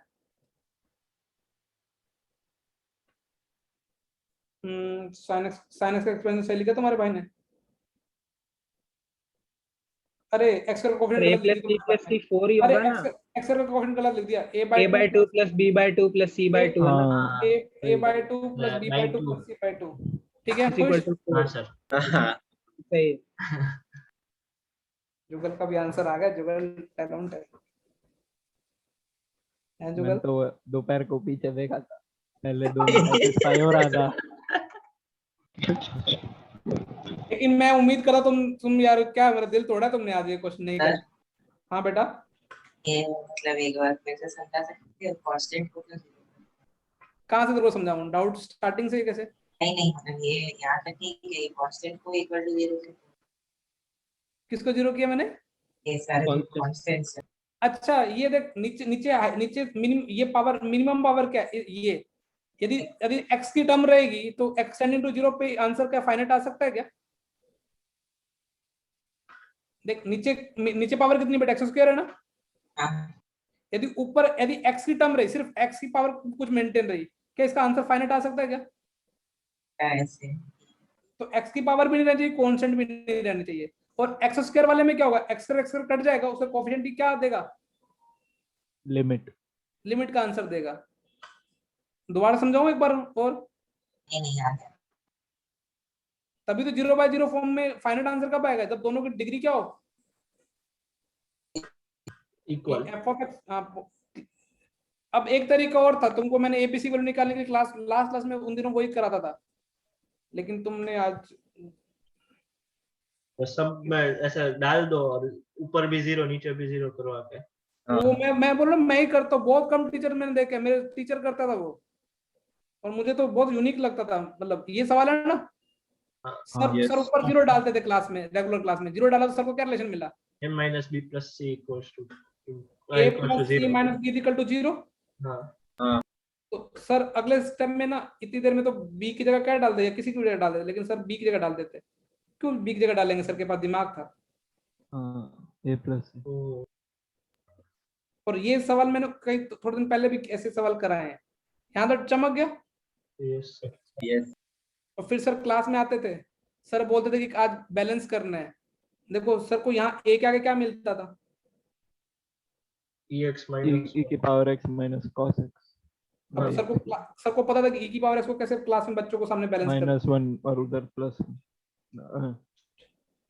साइन एक्स का एक्सपेंशन सही लिखा तुम्हारे भाई ने? अरे एक्स का कोएफिशिएंट a गलत लिख plus b दिया plus तुमने। c 4 ही अरे होगा ना। एक्स का कोएफिशिएंट गलत लिख दिया, a a by by 2 plus b by 2 plus c by 2 है ना। हाँ a by 2 plus b by 2 2 plus c by 2। ठीक है is खुश? equal to हाँ 4 सर हाँ सही है। जुगल का भी आंसर आ गया, जुगल टैलेंट है मैंने जुगल। तो दोपहर को पीछे देखा था, पहले 2 में सेटिस्फाई हो रहा था। लेकिन मैं उम्मीद करा तुम यार क्या मेरा दिल तोड़ा तुमने आज ये क्वेश्चन नहीं कर। हाँ बेटा ये मतलब एक बार फिर से समझा सकते हो कांस्टेंट को तो कहाँ से तेरे को समझाऊं, डाउट स्टार्टिंग से ही कैसे? नहीं नहीं मतलब ये याद रखिए कि कांस्टेंट को इक्वल टू 0 से किसको जीरो किया मैंने? ये सारे Constant. कांस्टेंट्स अच्छा ये देख नीचे नीचे नीचे मिनिमम ये पावर मिनिमम पावर क्या है? ये यदि यदि x की टर्म रहेगी तो x टेंडिंग टू 0 पे आंसर क्या फाइनाइट आ सकता है क्या? देख नीचे नीचे पावर कितनी बेटा x स्क्वायर है ना। हाँ यदि ऊपर यदि x की टर्म रही, सिर्फ x की पावर कुछ मेंटेन रही, क्या इसका आंसर फाइनाइट आ सकता है क्या? ऐसे तो x की पावर भी नहीं रहनी चाहिए, कांस्टेंट भी नहीं रहनी चाहिए। और एक्स स्क्वायर वाले में क्या होगा, एक्स स्क्वायर कट जाएगा, उसका कोएफिशिएंट क्या देगा, लिमिट। लिमिट का आंसर देगा। दोबारा समझाऊं एक बार और, नहीं याद है। तभी तो 0/0 फॉर्म में फाइनल आंसर कब आएगा, जब दोनों की डिग्री क्या हो, इक्वल। F of x. अब एक तरीका और था, तुमको मैंने एबीसी वैल्यू निकालने की क्लास लास्ट क्लास में उन दिनों वही कराता था, लेकिन तुमने आज तो सब में ऐसा डाल दो और ऊपर भी 0 नीचे भी 0 करवा के। वो मैं बोल रहा हूँ मैं ही करता हूँ, बहुत कम टीचर मैंने देखे, मेरे टीचर करता था वो, और मुझे तो बहुत यूनिक लगता था। मतलब ये सवाल है ना, हाँ, सर ऊपर 0 डालते थे क्लास में, रेगुलर क्लास में 0 डाला तो सर को क्या रिलेशन मिला, m minus b plus c equals to a equals to plus C 0। Minus B equal to 0। हाँ तो सर अगले स्टेप में ना इतनी देर में तो बी की जगह क्या डाल दे, या किसी की जगह डाल दे, लेकिन सर बी की जगह डाल देते। क्यों बी की जगह डालेंगे, सर के पास दिमाग था। हाँ, ए प्लस सी। तो और ये सवाल मैंने कई थोड़े दिन पहले भी ऐसे सवाल कराए हैं, यहाँ तो चमक गया। Yes Yes. और फिर सर क्लास में आते थे, सर बोलते थे कि आज बैलेंस करना है। देखो सर को यहाँ ए के आगे क्या मिलता था, ex minus ई की power x minus cos x अब सर को पता था कि ई की पावर इसको कैसे क्लास में बच्चों को सामने बैलेंस करना, -1 और उधर प्लस।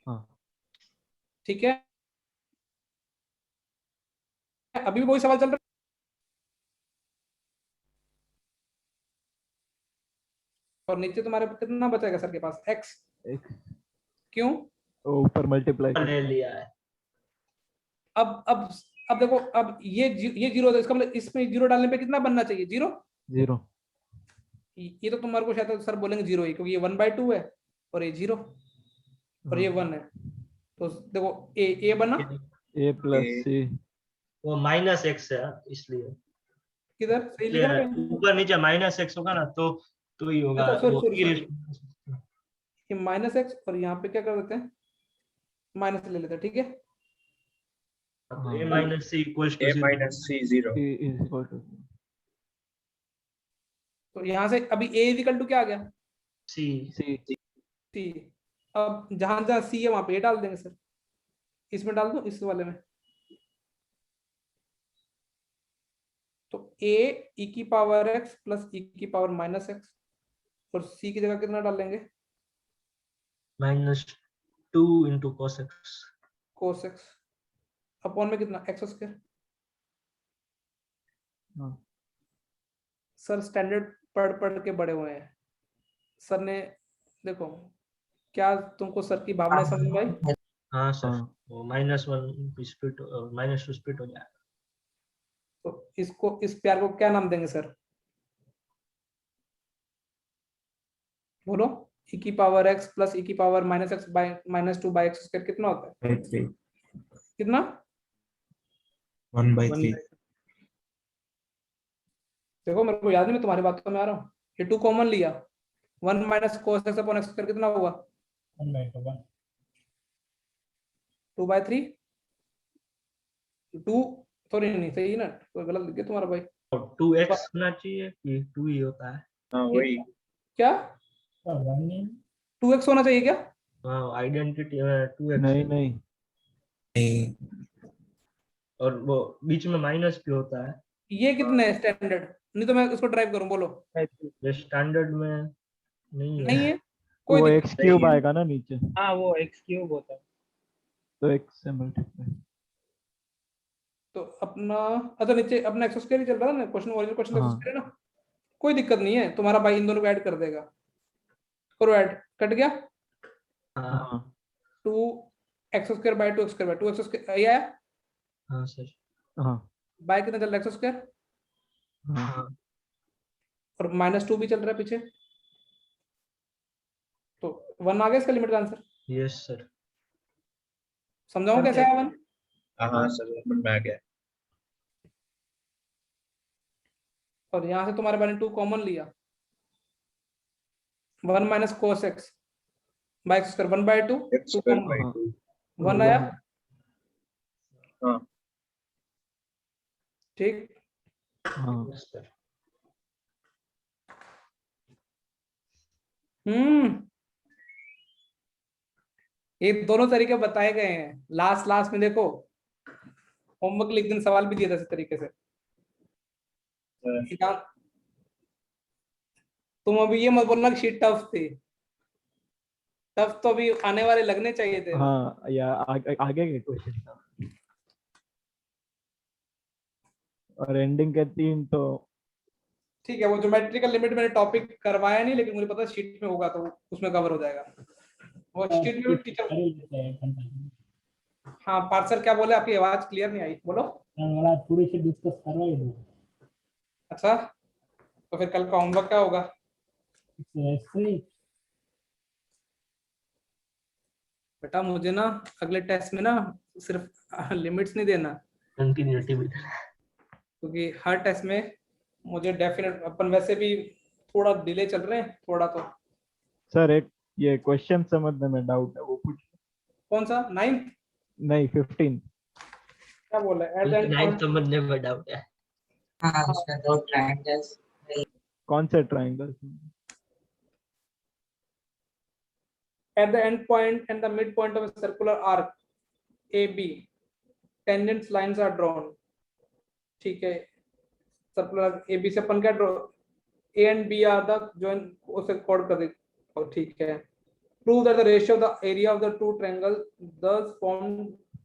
हाँ, ठीक है। अभी भी वही सवाल चल रहा है। और नीचे तुम्हारे कितना बचेगा सर के पास, एक्स, एक्स क्यों, ऊपर मल्टीप्लाई ले लिया है। अब देखो, अब ये 0 था, इसका मतलब इसमें 0 डालने पे कितना बनना चाहिए, 0। 0। ये तो तुम्हारे को शायद सर बोलेंगे 0 ही, क्योंकि ये 1/2 है और ये 0 और ये 1 है। तो देखो ए बना, ए प्लस सी। वो माइनस एक्स है इसलिए किधर सही लिखा ना कहीं? ऊपर नीचे माइनस एक्स होगा ना तो ही होगा। अच्छा वो सॉरी, ये माइनस एक्स, और यहाँ पे क्या कर देते हैं, माइनस ले लेते हैं, ठीक है। a minus c equals to A 0। minus C 0. E is equal to तो यहाँ से अभी ए इक्वल टू क्या आ गया, c सी। सी। अब जहां जहां सी है वहां पे ए डाल देंगे सर, इसमें डाल दो, इस वाले में। तो ए ई की पावर एक्स प्लस ई की पावर माइनस एक्स, और सी की जगह कितना डालेंगे, -2 into cos x। Cos x upon में कितना, एक्स स्क्वायर। हाँ, सर स्टैंडर्ड पढ़ पढ़ के बड़े हुए हैं, सर ने देखो, क्या तुमको सर की भावना समझ में आई। हाँ सर, हाँ। वो -1 स्प्लिट -2 स्प्लिट हो जाएगा। तो इसको, इस प्यार को क्या नाम देंगे सर, बोलो। ई की पावर एक्स प्लस ई की power minus x by -2 by x square कितना होता है, 3 कितना, 1/3 देखो मेरे को याद नहीं, मैं तुम्हारी बातों में आ रहा हूँ। ये 2 कॉमन लिया, 1 minus cos x upon x square कितना हुआ, 2/3। 2 सॉरी नहीं सही ना, तो गलत लिख गया तुम्हारा भाई। 2x होना चाहिए कि 2 ही होता है। हाँ वही। क्या 2x होना चाहिए क्या, हाँ आइडेंटिटी में 2x नहीं है। नहीं, नहीं और वो बीच में माइनस भी होता है। ये कितने है स्टैंडर्ड, नहीं तो मैं इसको ड्राइव करूं, बोलो। ये स्टैंडर्ड में नहीं है। नहीं है, कोई वो दिक्कत एक्स क्यूब आएगा ना नीचे, हाँ वो एक्स क्यूब होता है। तो एक्स से मल्टीप्लाई। तो अपना, अच्छा नीचे अपना एक्स स्क्वायर ही चल रहा है ना, क्वेश्चन ओरिजिनल क्वेश्चन एक्स हाँ। स्क्वायर है ना, कोई दिक्कत नहीं है, तुम्हारा भाई इन दोनों को ऐड कर देगा। करो ऐड, कट गया, हाँ हाँ 2x square by 2x square by 2x square, ये आया हाँ सर। हाँ बाय कितना चल रहा है, एक्स स्क्वायर, हाँ। हाँ और -2 भी चल रहा है पीछे, तो 1 आ गया इसका लिमिट का आंसर। Yes sir. समझाऊं कैसे आया 1, हाँ सर समझ में आ गया। और यहां से तुम्हारे भाई ने 2 कॉमन लिया, 1 minus cos x by x square 1/2, X 2 square common, by हाँ। 2. 1 आया, हाँ ठीक। हाँ यस सर। ये दोनों तरीके बताए गए हैं लास्ट में देखो, होमवर्क लिख दिन सवाल भी दिया था इस तरीके से। तुम अभी ये मत बोलना कि शीट टफ थी, टफ तो अभी आने वाले लगने चाहिए थे। हाँ या आगे के क्वेश्चन था और एंडिंग के 3 तो ठीक है, वो ज्योमेट्रिकल लिमिट मैंने टॉपिक करवाया नहीं, लेकिन मुझे पता है शीट में होगा तो उसमें कवर हो जाएगा। वो शीट में टीचर, हाँ पार्सर क्या बोले, आपकी आवाज क्लियर नहीं आई, बोलो। पूरी शीट डिस्कस करवा ही दो। अच्छा, तो फिर कल का होमवर्क क्या होगा? बेटा मुझे ना अगले टेस्ट में ना सिर्फ लिमिट्स नहीं देना, कंटिन्यूटी भी। क्योंकि हर टेस्ट में मुझे डेफिनेट, अपन वैसे भी थोड़ा डिले चल रहे हैं थोड़ा तो। सर एक ये क्वेश्चन समझने में डाउट है, वो पूछ। कौन सा 9th? नहीं 15। क्या बोला एट द एंड? नाइन्थ समझने में डाउट है। हाँ उसमें 2 ट्रायंगल्स। कौन से triangle? At the end point and the midpoint of a circular arc AB, tangent lines are drawn. ठीक है, सर्कुलर AB से अपन क्या draw, A and B are the join, उसे कोड कर दे। और ठीक है, prove that the ratio of the area of the two triangles thus formed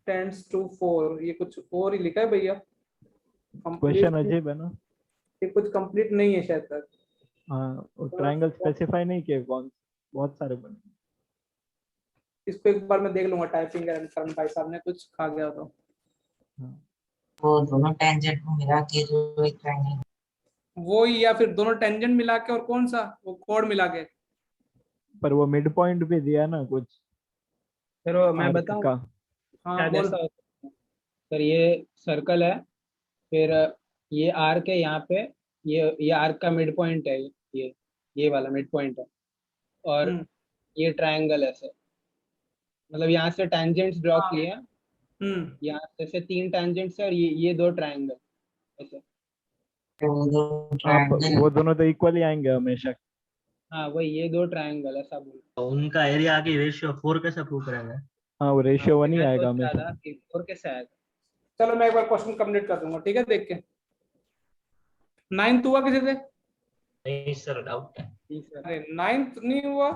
tends to 4। ये कुछ और ही लिखा है भैया, क्वेश्चन अजीब है ना। ये कुछ कंप्लीट नहीं है शायद तक। हाँ वो ट्राइंगल स्पेसिफाई नहीं किए कौन, बहुत सारे बने। इसको एक बार मैं देख लूंगा, टाइपिंग करण भाई साहब ने कुछ खा गया तो। वो दोनों टेंजेंट को मिला के जो एक ट्रायंगल, वो ही, या फिर दोनों टेंजेंट मिला के, और कौन सा वो कोड मिला के। पर वो मिड पॉइंट भी दिया ना कुछ चलो मैं आर्क बताऊं का। हाँ शायद बोल। ऐसा होता है। सर ये सर्कल है, फिर ये आर्क है यहाँ पे, ये आर्क का मिड पॉइंट है, ये वाला मिड पॉइंट है, और हम्म ये ट्रायंगल है सर। मतलब यहाँ से टेंजेंट्स ड्रॉ हाँ। किए हैं, हम्म यहाँ से 3 टेंजेंट्स है, और ये 2 ट्रायंगल ऐसे। तो वो दो आप ट्रायंगल वो दोनों तो इक्वली आएंगे हमेशा। हाँ वही, ये 2 ट्रायंगल ऐसा बोल। तो उनका एरिया की रेशियो 4 कैसे प्रूव करेंगे? हाँ वो रेशियो वन ही मैं आएगा सोच रहा हमेशा। था कि 4 कैसे आएगा। चलो मैं एक बार क्वेश्चन कंप्लीट कर दूंगा, ठीक है, देख के। 9th हुआ किसी से? नहीं सर, डाउट है। जी सर। अरे 9th नहीं हुआ?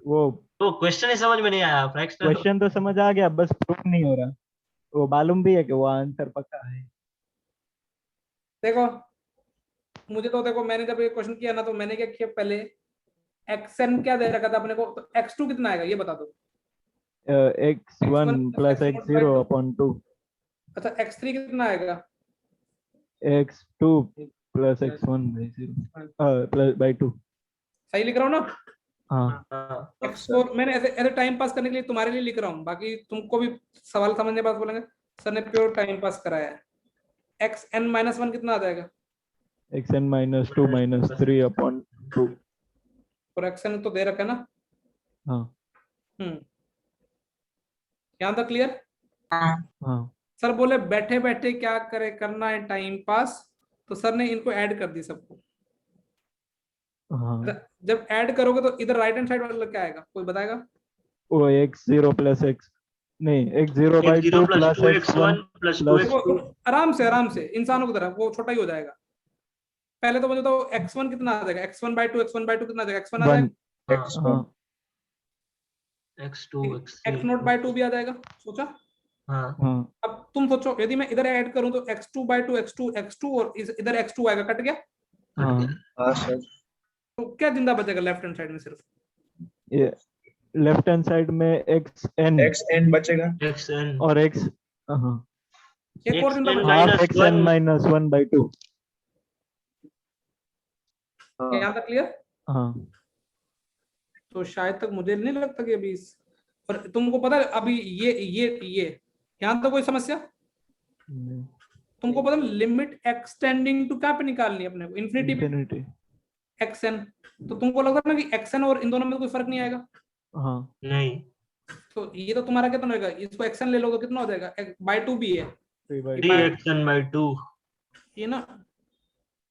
वो तो क्वेश्चन ही समझ में नहीं आया। फ्रैक्शनल क्वेश्चन तो समझ आ गया, बस प्रूफ नहीं हो रहा। वो मालूम भी है कि वो आंसर पक्का है। देखो मुझे तो, देखो मैंने जब ये क्वेश्चन किया ना, तो मैंने क्या किया, पहले xn क्या दे रखा था अपने को, तो x2 कितना आएगा ये बता दो। x1 plus x0 upon 2। अच्छा x3 कितना आएगा? x2 plus x1 by 0 plus by 2। सही लिख रहा हूँ ना? हाँ x4 मैंने ऐसे ऐसे टाइम पास करने के लिए तुम्हारे लिए लिख रहा हूँ, बाकी तुमको भी सवाल समझने के बाद बोलेंगे सर ने प्योर टाइम पास कराया है। xn-1 कितना आ जाएगा? xn minus 2 minus 3 upon 2। और xn तो दे रखा है ना। हाँ यहाँ तक क्लियर? हाँ हाँ सर बोले बैठे बैठे क्या करे, करना है टाइम पास, तो सर ने इनको ऐड कर दी सबको। हाँ। जब ऐड करोगे तो इधर राइट हैंड साइड वाला क्या आएगा, कोई बताएगा? वो x0 प्लस x नहीं x0 by 2 plus x1 plus plus देखो आराम से इंसानों की तरह, वो छोटा ही हो जाएगा। पहले तो मुझे तो x1 कितना आ जाएगा, x1/2 कितना आ जाएगा, x1 आ 1। जाएगा, हाँ x2 x0/2 भी आ जाएगा, सोचा? हाँ हाँ अब तुम सोचो यदि मैं इधर ऐड करूं तो x2/2 x2 और इधर x2 आएगा, कट गया। हाँ। तो क्या जिंदा बचेगा लेफ्ट हैंड साइड में? सिर्फ ये लेफ्ट हैंड साइड में xn बचेगा। xn और x हाँ एक और जिंदा xn बचेगा। Half minus xn 1 minus 1/2। यहाँ तक क्लियर? हाँ तो शायद तक मुझे नहीं लगता कि अभी और तुमको पता है अभी ये यहाँ तक कोई समस्या? तुमको पता है लिमिट एक्सटेंडिंग टू क्या पे निकालनी है अपने को, इन्फिनिटी पे, इंफिनिटी। xn। तो तुमको लगता है ना कि xn और इन दोनों में कोई फर्क नहीं आएगा? हाँ नहीं। तो ये तो तुम्हारा कितना होगा, इसको xn ले लो तो कितना हो जाएगा, by2 भी है 3xn/2। ये ना,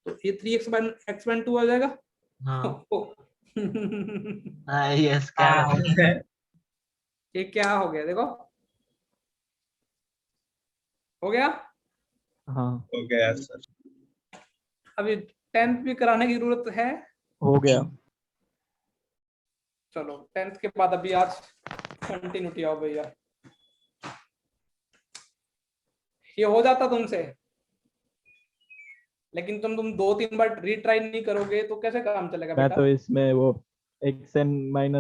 तो ये 3x/2 आ जाएगा। हाँ यस, क्या हाँ ये क्या हो गया देखो, हो गया। हाँ हो गया सर। अभी 10th भी कराने की जरूरत है। हो गया। चलो 10th के बाद अभी आज कंटिन्यूटी आओ भैया। ये हो जाता तुमसे, लेकिन तुम 2-3 बार रीट्राई नहीं करोगे तो कैसे काम चलेगा मैं बेटा। तो इसमें वो xn-1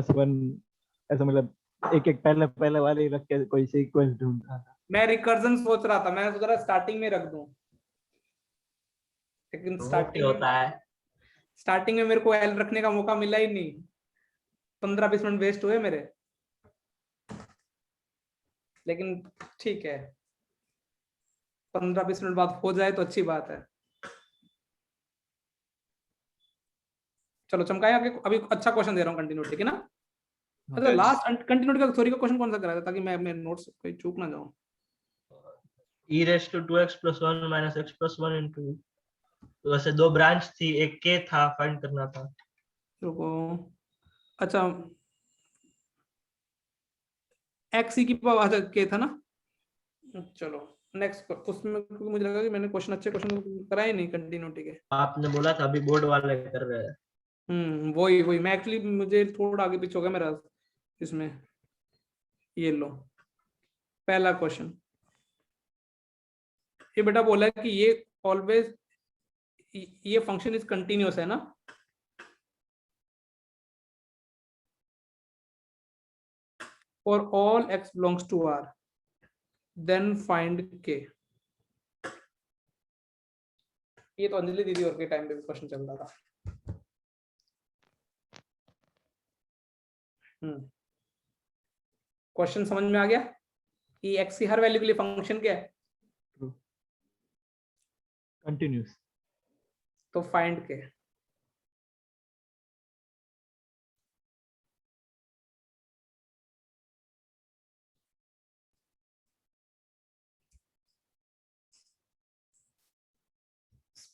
ऐसा मतलब एक एक पहले पहले वाले ही रख के कोई सीक्वेंस ढूंढ रहा था। मैं रिकर्जन सोच रहा था, मैं सोच रहा स्टार्टिंग में रख दूं, लेकिन वो क्या होता है? स्टार्टिंग में मेरे को एल रखने का मौका मिला ही नहीं, 15-20 मिनट वेस्ट हुए मेरे। लेकिन ठीक है, 15-20 मिनट बाद हो जाए तो अच्छी बात है। चलो चमकाए आगे। अभी अच्छा क्वेश्चन दे रहा हूँ कंटिन्यूटी के ना। अच्छा Yes. लास्ट कंटिन्यूटी का थ्योरी का क्वेश्चन कौन सा कराया था, ताकि मैं नोट्स कोई चूक ना जाऊं। e raised to 2x plus 1 minus x plus 1 into, तो वैसे दो ब्रांच थी, एक k था, फाइंड करना था। रुको, अच्छा एक्स की पावर, अच्छा के था ना। चलो नेक्स्ट, उसमें क्योंकि मुझे लगा कि मैंने क्वेश्चन अच्छे क्वेश्चन कराए नहीं कंटिन्यूटी के। आपने बोला था अभी बोर्ड वाले कर रहे हैं। वही वही मैं एक्चुअली, मुझे थोड़ा आगे पीछे हो गया मेरा इसमें। ये लो पहला क्वेश्चन, ये बेटा बोला है कि ये ऑलवेज, ये फंक्शन इज कंटिन्यूअस है ना। For all x belongs to R, then find k। ये तो अंजलि दीदी और के टाइम पे भी क्वेश्चन चल रहा था। क्वेश्चन समझ में आ गया कि x की हर वैल्यू के लिए फंक्शन क्या है, कंटिन्यूस। तो फाइंड के।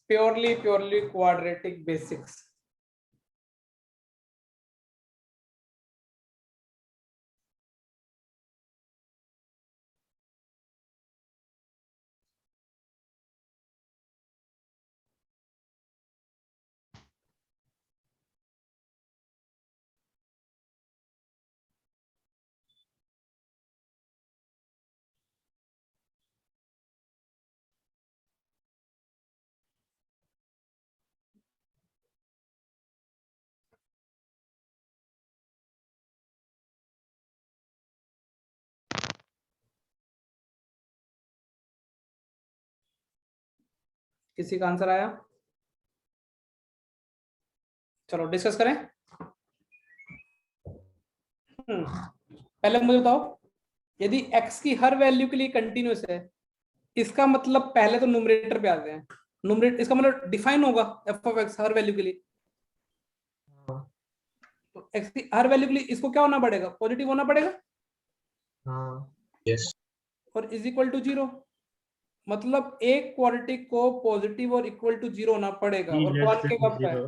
Purely quadratic basics. किसी का आंसर आया? चलो डिस्कस करें। पहले मुझे बताओ, यदि x की हर वैल्यू के लिए कंटिन्यूस है, इसका मतलब पहले तो न्यूमरेटर पे आते हैं। न्यूमरेटर इसका मतलब डिफाइन होगा f of x her value के लिए। तो x की हर वैल्यू के लिए इसको क्या होना पड़ेगा, पॉजिटिव होना पड़ेगा। हाँ Yes. और इज इक्वल टू 0, मतलब एक क्वाड्रेटिक को पॉजिटिव और इक्वल टू 0 होना पड़ेगा। e और less कौन के than वक्त है, 0।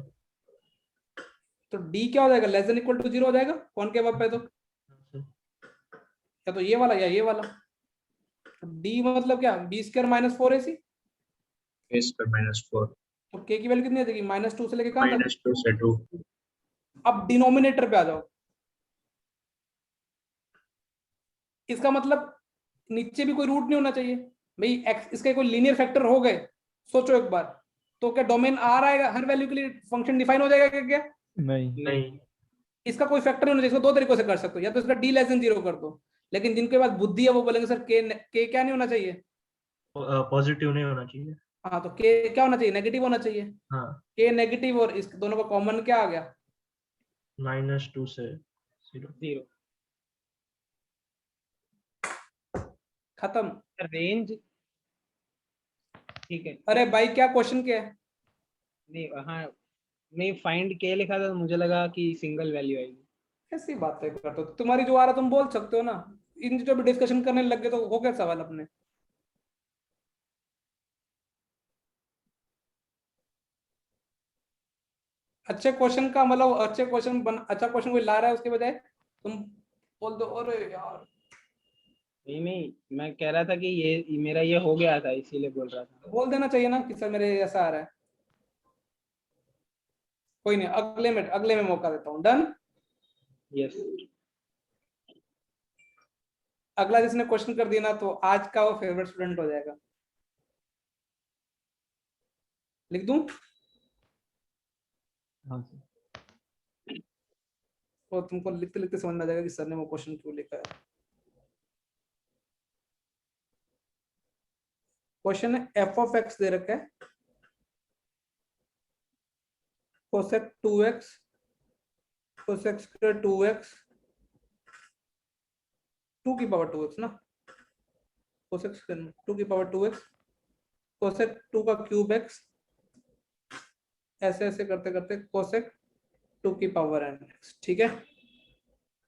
तो d क्या हो जाएगा, लेस देन इक्वल टू 0 हो जाएगा। कौन के वक्त है, तो या तो ये वाला या ये वाला। तो d मतलब क्या, b² - 4ac। A square minus 4 तो k की वैल्यू कितनी आ जाएगी, -2 से लेके कहां तक। -2 से 2। अब डिनोमिनेटर पे आ जाओ, इसका मतलब नीचे भी कोई रूट नहीं होना चाहिए भाई। x इसके कोई लीनियर फैक्टर हो गए, सोचो एक बार, तो क्या डोमेन R आएगा हर वैल्यू के लिए, फंक्शन डिफाइन हो जाएगा क्या? क्या नहीं। नहीं, इसका कोई फैक्टर नहीं होना चाहिए। इसको दो तरीकों से कर सकते हो, या तो इसका d < 0 कर दो, लेकिन जिनके पास बुद्धि है वो बोलेंगे सर k क्या नहीं होना चाहिए। पॉजिटिव नहीं होना चाहिए। हाँ तो k क्या होना चाहिए, नेगेटिव होना चाहिए। हाँ, k नेगेटिव, और इस दोनों का कॉमन क्या आ गया, -2 से 0। 0 खत्म। रेंज। ठीक है। अरे भाई क्या क्वेश्चन क्या है। नहीं, हाँ, नहीं, फाइंड के लिखा था तो मुझे लगा कि सिंगल वैल्यू आएगी। ऐसी बातें करते हो, तुम्हारी जो आ रहा तुम बोल सकते हो ना। इन जो भी डिस्कशन करने लग गए तो हो गया सवाल अपने। अच्छे क्वेश्चन का मतलब, अच्छे क्वेश्चन अच्छा क्वेश्चन कोई ला रहा है उसके बजाय तुम बोल दो। अरे यार नहीं, मैं कह रहा था कि ये मेरा ये हो गया था, इसीलिए बोल रहा था। बोल देना चाहिए ना कि सर मेरे ऐसा आ रहा है। कोई नहीं, अगले में मौका देता हूँ। डन। यस। अगला जिसने क्वेश्चन कर दिया ना, तो आज का वो फेवरेट स्टूडेंट हो जाएगा। लिख दूं? हाँ सर। तो तुमको लिखते लिखते समझ में आ जाएगा कि सर ने वो क्वेश्चन क्यों लिखा है। क्वेश्चन है एफ ऑफ एक्स दे रखा है, cosec 2x, cosec square 2x, 2 की पावर 2x ना, कोसेक स्क्वायर 2 की पावर 2x, कोसेक 2 का क्यूब x, ऐसे ऐसे करते करते कोसेक 2 की पावर n x। ठीक है।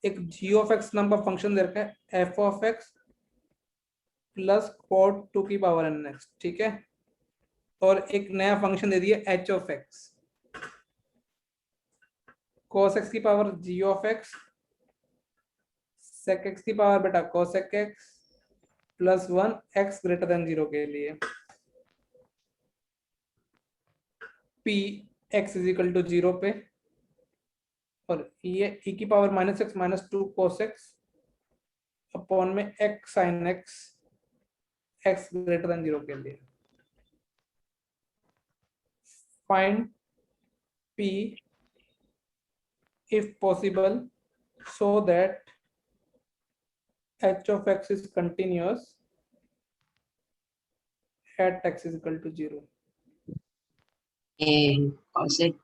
एक g ऑफ x नाम का फंक्शन दे रखा है, f of x plus cot 2 की पावर n x। ठीक है। और एक नया फंक्शन दे दिया h of x, cos x की power g of x, sec x की पावर बेटा cosec x plus 1 x greater than 0 के लिए p x is equal to 0 पे, और ये e की power minus x minus 2 cos x upon में x sin x x greater than 0 के लिए। Find p if possible so that h of x is continuous at x is equal to 0। Cosec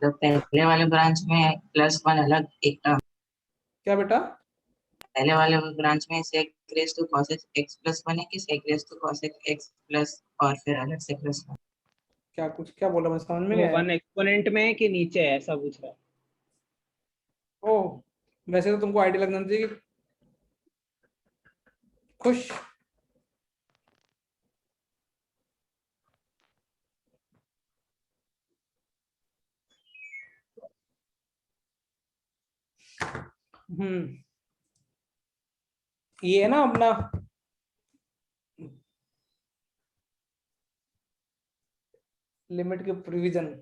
तो पहले वाले ब्रांच में +1 अलग एक टर्म, क्या बेटा? पहले वाले ब्रांच में sec raise to cosec x plus 1 है कि sec raise to cosec x plus और फिर अलग से +1? क्या कुछ क्या बोला, मैं समझ में नहीं वो आया। 1 एक्सपोनेंट में है कि नीचे है, ऐसा पूछ रहा है। ओह, वैसे तो तुमको आइडिया लगना चाहिए। खुश। ये है ना अपना लिमिट के प्रोविजन।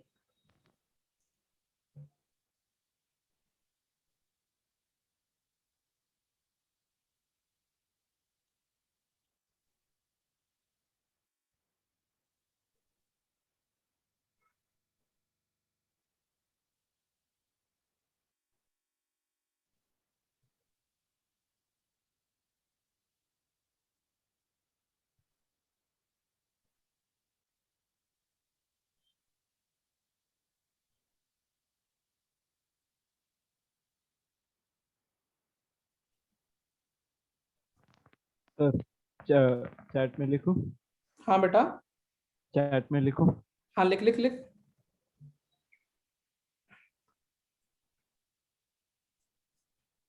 सर चैट में लिखो। हाँ बेटा। चैट में लिखो। हाँ लिख लिख लिख।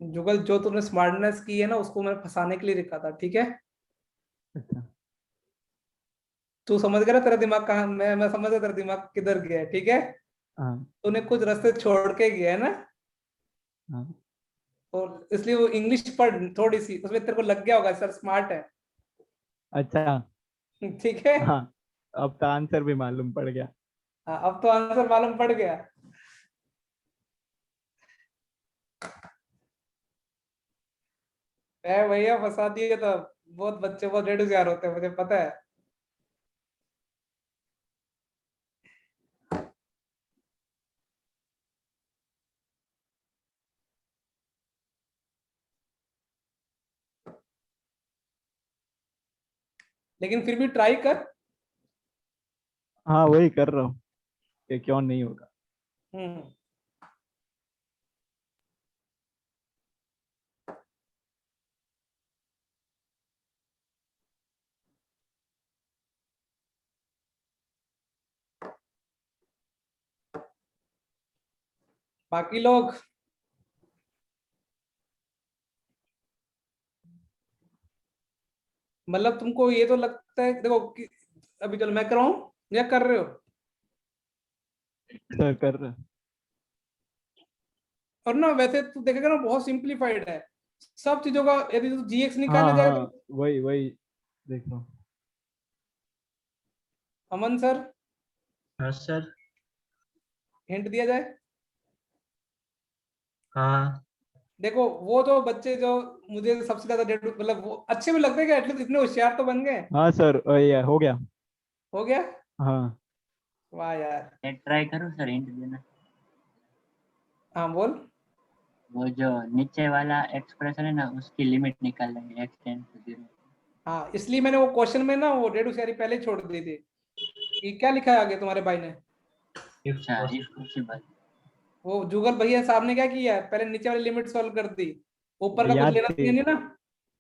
जुगल, जो तुमने स्मार्टनेस की है ना, उसको मैंने फंसाने के लिए लिखा था। ठीक है। अच्छा। तू समझ गया ना तेरा दिमाग कहाँ, मैं समझ गया तेरा दिमाग किधर गया है। ठीक है। हाँ तूने कुछ रास्ते छोड़ के गया है ना, हाँ। और इसलिए वो इंग्लिश पढ़ थोड़ी सी, उसमें तेरे को लग गया होगा सर स्मार्ट है। अच्छा। ठीक है। हाँ, अब तो आंसर भी मालूम पड़ गया। हाँ, अब तो आंसर मालूम पड़ गया। भैया फंसा दिए तो बहुत बच्चे बहुत रेड होशियार होते हैं, मुझे पता है। लेकिन फिर भी ट्राई कर। हाँ वही कर रहा हूँ कि क्यों नहीं होगा। हम्म। बाकी लोग मतलब तुमको ये तो लगता है, देखो कि अभी चलो मैं कराऊं या कर रहे हो? सर कर रहा। और ना वैसे तू देखेगा ना बहुत सिंप्लीफाइड है सब चीजों का। यदि तू जीएक्स निकालने हाँ जाएगा हाँ वही वही देख लो। अमन सर हाँ सर। हिंट दिया जाए। हाँ देखो वो जो बच्चे जो मुझे सबसे ज्यादा मतलब वो अच्छे भी लगते हैं कि एटलीस्ट इतने होशियार तो बन गए। हाँ सर ये हो गया। हो गया। हाँ वाह यार। ट्राई करो सर, हिंट देना। हाँ बोल। वो जो नीचे वाला एक्सप्रेशन है ना, उसकी लिमिट निकाल लेंगे x टेंड टू 0। हाँ इसलिए मैंने वो क्वेश्चन में ना वो रेडुसियरी पहले ही छोड़ दी थी कि क्या लिखा है आगे तुम्हारे भाई ने। अच्छा, इफ पॉसिबल। वो जुगल भैया साहब ने क्या किया है पहले नीचे वाली लिमिट सॉल्व कर दी ऊपर का कुछ याद लेना थी, नहीं ना।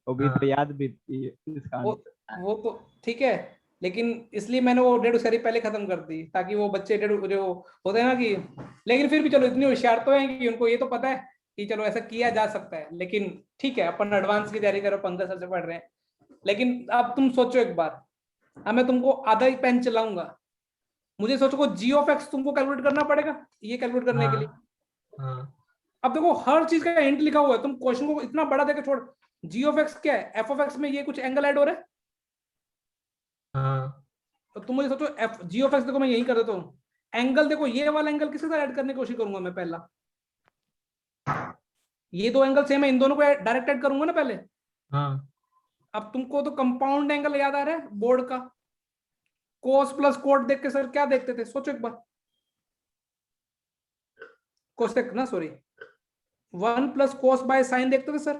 वो भी तो हाँ। याद भी थी इसका वो आंसर। वो तो ठीक है लेकिन इसलिए मैंने वो रेडुसियरी पहले खत्म कर दी ताकि वो बच्चे जो होते हैं ना कि लेकिन फिर भी चलो इतनी होशियार तो है कि उनको ये तो पता है कि चलो ऐसा किया जा सकता है। लेकिन ठीक है अपन एडवांस की तैयारी करो 15 साल से पढ़ रहे हैं। लेकिन अब तुम सोचो एक बार अब मैं तुमको आधा ही पेन चलाऊंगा मुझे सोचो जी ऑफ एक्स तुमको कैलकुलेट करना पड़ेगा ये कैलकुलेट करने के लिए। हाँ अब देखो हर चीज का हिंट लिखा हुआ है तुम क्वेश्चन को इतना बड़ा देकर छोड़। जी ऑफ एक्स क्या है एफ ऑफ एक्स में ये कुछ एंगल ऐड हो रहा है। हाँ तो तुम मुझे सोचो एफ जी ऑफ एक्स देखो मैं यही कर देता हूँ एंगल देखो ये वाला एंगल किसके साथ ऐड करने की कोशिश करूंगा मैं पहला। ये दो एंगल सेम है इन दोनों को डायरेक्ट ऐड करूंगा ना पहले। हाँ अब तुमको तो कंपाउंड एंगल याद आ रहा है बोर्ड का कोस प्लस कोट देख के सर क्या देखते थे सोचो एक बार। कोसेक ना sorry 1 plus cos by sine देखते थे सर।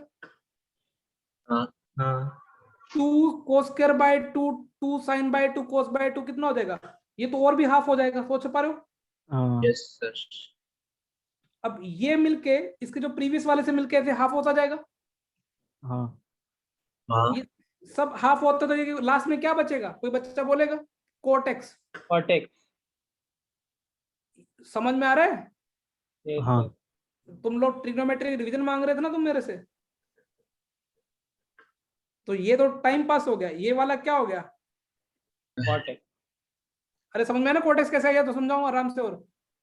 हाँ 2 cos square by 2 2 sine by 2 cos by 2 कितना हो जाएगा। ये तो और भी हाफ हो जाएगा सोच पा रहे हो। हाँ यस सर। अब ये मिलके इसके जो प्रीवियस वाले से मिलके ऐसे हाफ होता जाएगा। हाँ हाँ ये सब हाफ होता तो ये लास्ट में क्या बचेगा कोई बच्चा बोलेगा कोटेक्स। कॉटेक्स। समझ में आ रहा है। यस हाँ सर। तुम लोग ट्रिग्नोमेट्री रिवीजन मांग रहे थे ना तुम मेरे से तो ये तो टाइम पास हो गया ये वाला क्या हो गया। कॉटेक्स। अरे समझ में आया ना कोटेक्स कैसे आ गया तो समझाऊंगा आराम से। और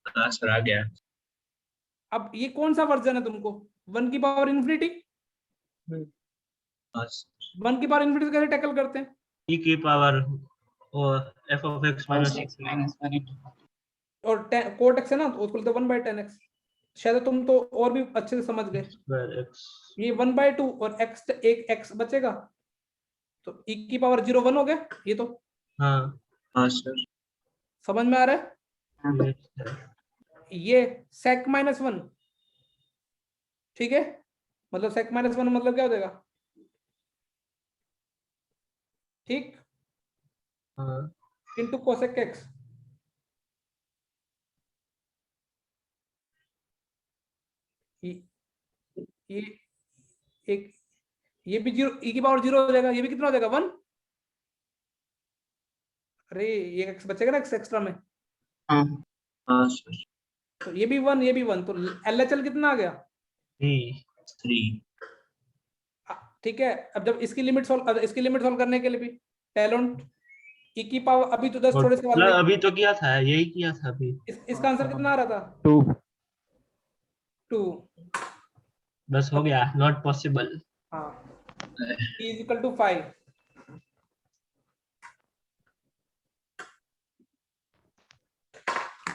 हाँ सर आ गया। अब ये कौन सा वर्जन है तुमको 1 की पावर इन्फिनिटी। हाँ सर। 1 की पावर इन्फिनिटी कैसे टैकल करते हैं। e की पावर और f of x cos minus x minus 1 और कोटेक्स है ना तो उसको बोलते हैं 1/10x। शायद तुम तो और भी अच्छे से समझ गए। square x। ये 1/2 और x एक x बचेगा तो e की पावर 0 1 हो गया ये तो हाँ हाँ सर। समझ में आ रहा है। yes sir। ये sec -1 ठीक है मतलब sec -1 मतलब क्या हो जाएगा ठीक हाँ इंटू कोसेक x। ये एक ये भी 0 e की पावर 0 हो जाएगा ये भी कितना हो जाएगा 1। अरे ये x बचेगा ना x एक्स्ट्रा में हाँ सर। तो ये भी 1 ये भी 1 तो LHL कितना आ गया 3। ठीक है। अब जब इसकी लिमिट सॉल्व करने के लिए भी टैलेंट e की पावर अभी तो 10 और थोड़े से वाले अभी तो किया था यही किया था अभी। इसका आंसर कितना आ रहा था 2 2। बस हो गया नॉट पॉसिबल। हाँ e = 5।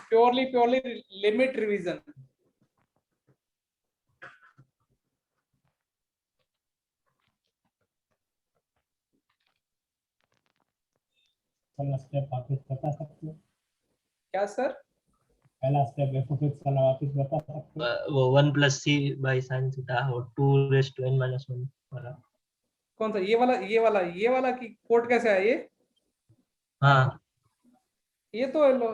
Purely limit revision. पहला स्टेप वापस बता सकते हो क्या सर पहला स्टेप एफ ऑफ एक्स वाला वापस बता सकते हो वो 1 + c by sin थीटा और 2n - 1 वाला। कौन सा ये वाला की कोड कैसे है ये। हाँ ये तो लो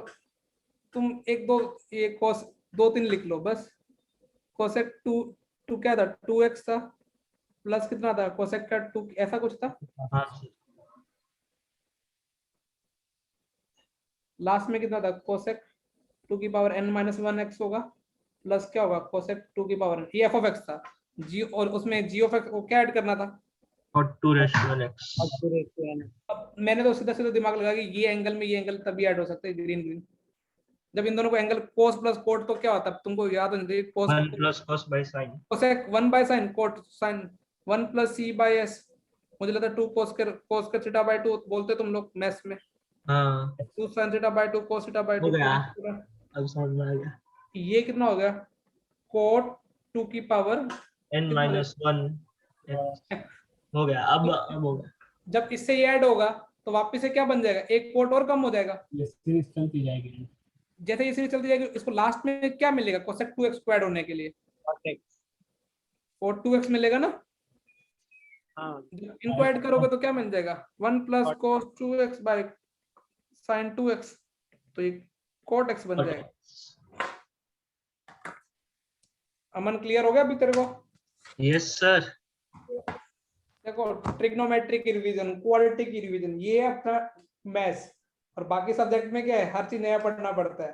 तुम एक दो ये कोस 2 3 लिख लो बस। कोसेक 2 क्या था 2x था प्लस कितना था कोसेक का 2 ऐसा कुछ था। हाँ लास्ट में कितना था कोसेक 2 की पावर n-1x होगा प्लस क्या होगा कोसेक 2 की पावर ये f of x था जी और उसमें g of x को क्या ऐड करना था और 2n और पूरे के अब मैंने तो सीधा सीधा दिमाग लगा कि ये एंगल में ये एंगल तभी ऐड हो सकता है ग्रीन ग्रीन जब इन दोनों को एंगल कोस प्लस कोट तो क्या होता है, तुमको याद होना चाहिए। Cos 1 plus cos by sin। Cosec 1 by sine cot sine 1 plus C by S, मुझे लगता है 2 कोस के थीटा बाय 2 बोलते तुम लोग मैथ्स में। हाँ 2 sin theta by 2 cos theta by 2 हो गया, अब समझ में आ गया। ये कितना हो गया, कोट 2 की पावर n minus 1 हो गया, अब हो गया। जब इससे ये ऐड होगा तो वापस से क्या बन जाएगा, एक कोट और कम हो जाएगा। ये सीरीज चलती जाएगी। जैसे ये सीरीज चलती जाएगी इसको लास्ट में क्या मिलेगा, कोसेक 2x स्क्वायर्ड होने के लिए कोट 2x मिलेगा ना। हाँ जब इनको ऐड करोगे तो क्या मिल जाएगा, 1 plus cos 2x by sine 2x, तो ये कोट x बन जाएगा। अमन क्लियर हो गया अभी तेरे को? Yes sir. देखो ट्रिग्नोमेट्री की रिवीजन, क्वालिटी की रिवीजन, ये है अपना मैथ्स। और बाकी सब्जेक्ट में क्या है, हर चीज नया पढ़ना पड़ता है।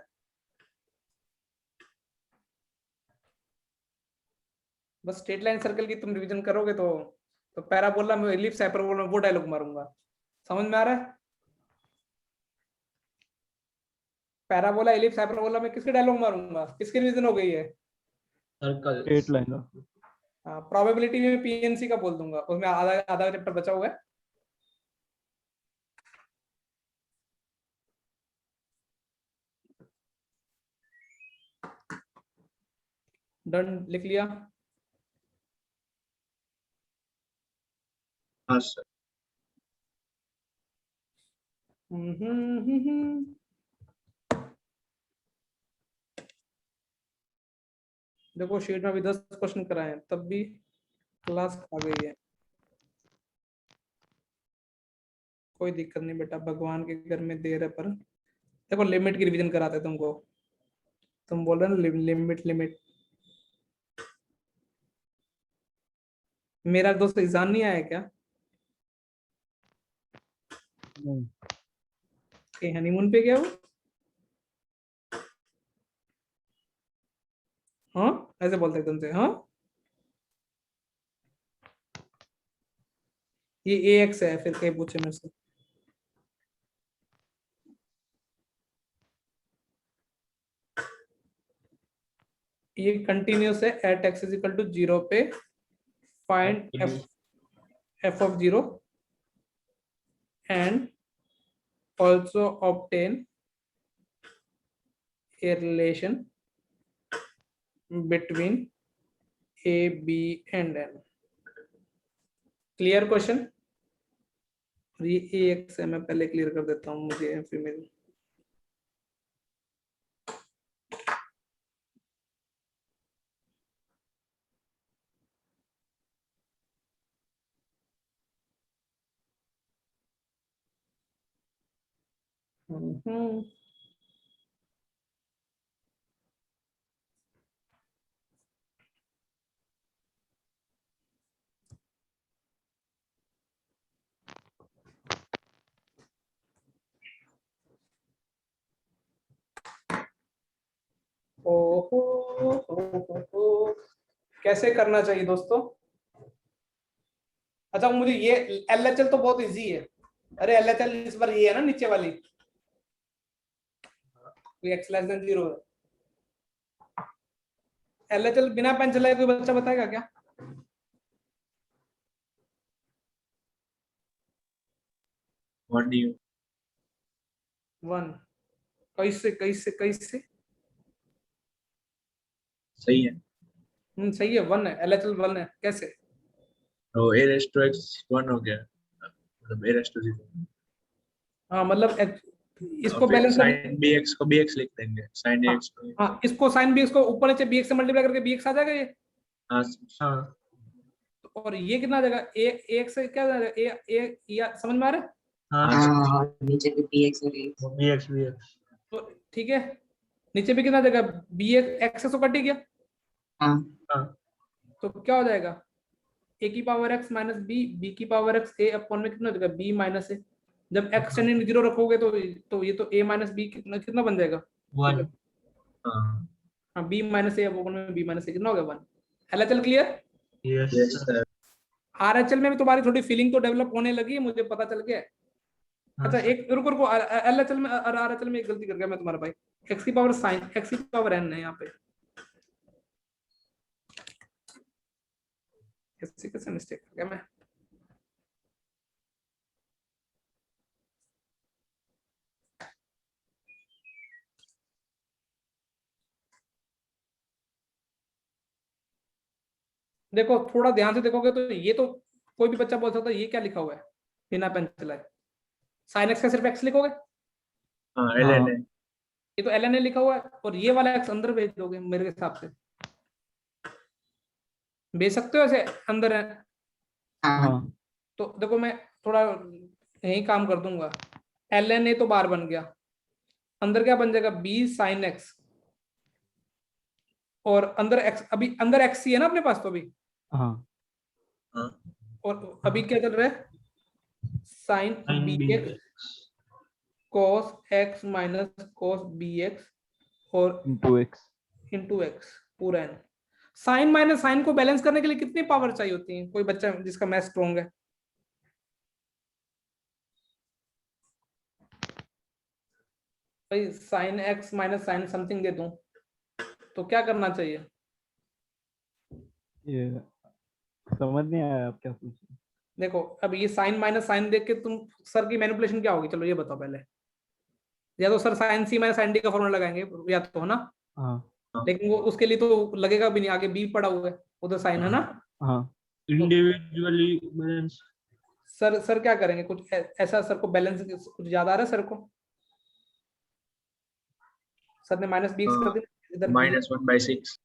बस स्ट्रेट लाइन सर्कल की तुम रिवीजन करोगे तो पैराबोला में एलिप्स हाइपरबोला में वो डायलॉग मारूंगा। समझ में आ रहा है? पैराबोला एलिप्स हाइपरबोला में किसके डायलॉग मारूंगा, किसकी रिवीजन हो गई है? Circle straight line. हाँ, प्रोबेबिलिटी में पीएनसी का बोल दूंगा, उसमें आधा आधा चैप्टर बचा हुआ है। डन, लिख लिया? हाँ सर। देखो शीट में अभी 10 क्वेश्चन कराए हैं, तब भी क्लास खा गई है। कोई दिक्कत नहीं बेटा, भगवान के घर में देर है, पर देखो लिमिट की रिवीजन कराते हैं तुमको। तुम बोल रहे हो ना लिमिट लिमिट। मेरा दोस्त ईजान नहीं आया क्या? कहीं हनीमून पे गया वो? हाँ ऐसे बोलते हैं तुमसे? हाँ ये AX है, फिर कहीं पूछे मेरे से। ये कंटिन्यूस है at x is equal to 0 पे find f of 0 and also obtain a relation between a, b and n। Clear question? ये AX है, मैं पहले क्लियर कर देता हूँ, मुझे फिर मेरी ओहो, कैसे करना चाहिए दोस्तों? अच्छा मुझे ये LHL तो बहुत इजी है। अरे LHL इस बार ये है ना नीचे वाली, x लेस देन 0। LHL बिना पेन चलाए कोई बच्चा बताएगा क्या? What do you? 1 कैसे कैसे कैसे? सही है। सही है, 1 है, LHL 1 है, कैसे? तो a raised to x 1 हो गया, मतलब a raised to 0। हाँ मतलब इसको फिर बैलेंस sin bx को bx लिख देंगे, sin ax को। हाँ इसको साइन bx को ऊपर नीचे bx से मल्टीप्लाई करके bx आ जाएगा ये। हाँ हाँ और ये कितना आ जाएगा, a x से क्या आ जाएगा, a समझ में आ रहा है? हाँ नीचे भी px और ax। bx तो ठीक है, नीचे भी कितना आ जाएगा, bx x से तो कट ही गया। हाँ तो क्या हो जाएगा, a की पावर x माइनस b की पावर x a अपॉन में कितना हो जाएगा, b माइनस a। जब x टेंडिंग 0 रखोगे तो ये तो a माइनस b कितना बन जाएगा, 1। हाँ b माइनस a अपॉन में b माइनस a कितना हो गया, 1। LHL clear? Yes yes sir। RHL में भी तुम्हारी थोड़ी फीलिंग तो डेवलप होने लगी है, मुझे पता चल गया है। अच्छा एक रुको LHL में और RHL में एक गलती कर गया मैं तुम्हारा भाई। x की पावर साइन x की पावर n है यहाँ पे। कैसे मिस्टेक हो गया मैं? देखो थोड़ा ध्यान से देखोगे तो ये तो कोई भी बच्चा बोल सकता है ये क्या लिखा हुआ है बिना पेन चलाए। साइन एक्स का सिर्फ एक्स लिखोगे, हाँ ln है। ये तो ln लिखा हुआ है, और ये वाला एक्स अंदर भेज दोगे मेरे हिसाब से। भेज सकते हो ऐसे अंदर है हाँ तो देखो मैं थोड़ा यही काम कर दूंगा। ln तो बार बन गया, अंदर क्या बन जाएगा b साइन एक्स, और अंदर एक्स, अभी अंदर एक्स ही है ना अपने पास तो अभी, हाँ और अभी क्या चल रहा है sine sin B bx x cos x minus cos B x और x इंटू एक्स पूरा n। साइन माइनस साइन को बैलेंस करने के लिए कितनी पावर चाहिए होती है? कोई बच्चा जिसका मैथ स्ट्रॉन्ग है? भाई sine x minus sine something दे दूं तो क्या करना चाहिए? ये समझ नहीं आया आप क्या पूछ रहे देखो अब ये साइन माइनस साइन देख के तुम सर की मैनिपुलेशन क्या होगी, चलो ये बताओ पहले। या तो सर साइन सी माइनस साइन डी का फॉर्मूला लगाएंगे या तो, है ना? हाँ लेकिन वो उसके लिए तो लगेगा भी नहीं, आगे बी पड़ा हुआ है उधर साइन, है ना? हाँ इंडिविजुअली बैलेंस। सर क्या करेंगे, कुछ ऐसा सर को बैलेंस कुछ याद आ रहा है सर को? सर ने माइनस बी एक्स कर दिया इधर -1/6।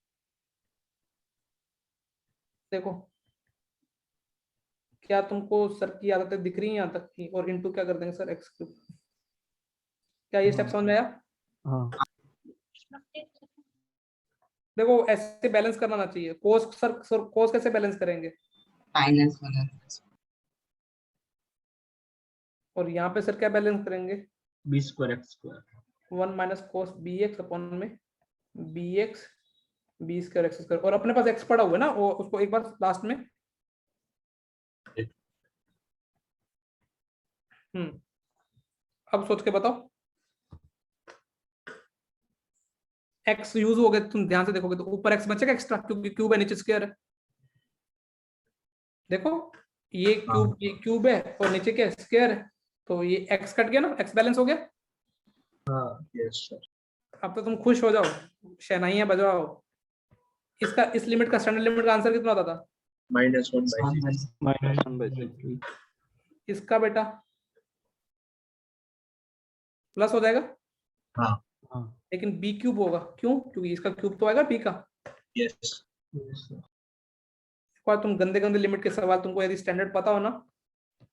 देखो क्या तुमको सर की आदतें दिख रही हैं यहाँ तक की, और इनटू क्या कर देंगे सर एक्स क्यूब। क्या ये स्टेप समझ में आया? हाँ देखो ऐसे बैलेंस करना ना चाहिए। कोस सर कोस कैसे बैलेंस करेंगे? -1 और यहाँ पे सर क्या बैलेंस करेंगे? b²x²। 1 minus cos b x upon में b x b square x square, और अपने पास एक्स पड़ा हुआ है ना, वो उसको एक बार लास्ट में अब सोच के बताओ। एक्स यूज हो गए, तुम ध्यान से देखोगे तो ऊपर एक्स बचेगा एक्स्ट्रा क्योंकि क्यूब है, नीचे स्क्वायर है। देखो ये क्यूब है और नीचे क्या स्क्वायर है, तो ये एक्स कट गया ना, एक्स बैलेंस हो गया। Yes sir. अब तो तुम खुश हो जाओ, शहनाइयां बजाओ। इसका इस लिमिट का स्टैंडर्ड लिमिट का आंसर कितना होता था? -1/6। -1/6 इसका बेटा प्लस हो जाएगा, हाँ लेकिन बी क्यूब होगा। क्यों? क्योंकि इसका क्यूब तो आएगा बी का। यस। एक बार तुम गंदे गंदे लिमिट के सवाल तुमको यदि स्टैंडर्ड पता हो ना,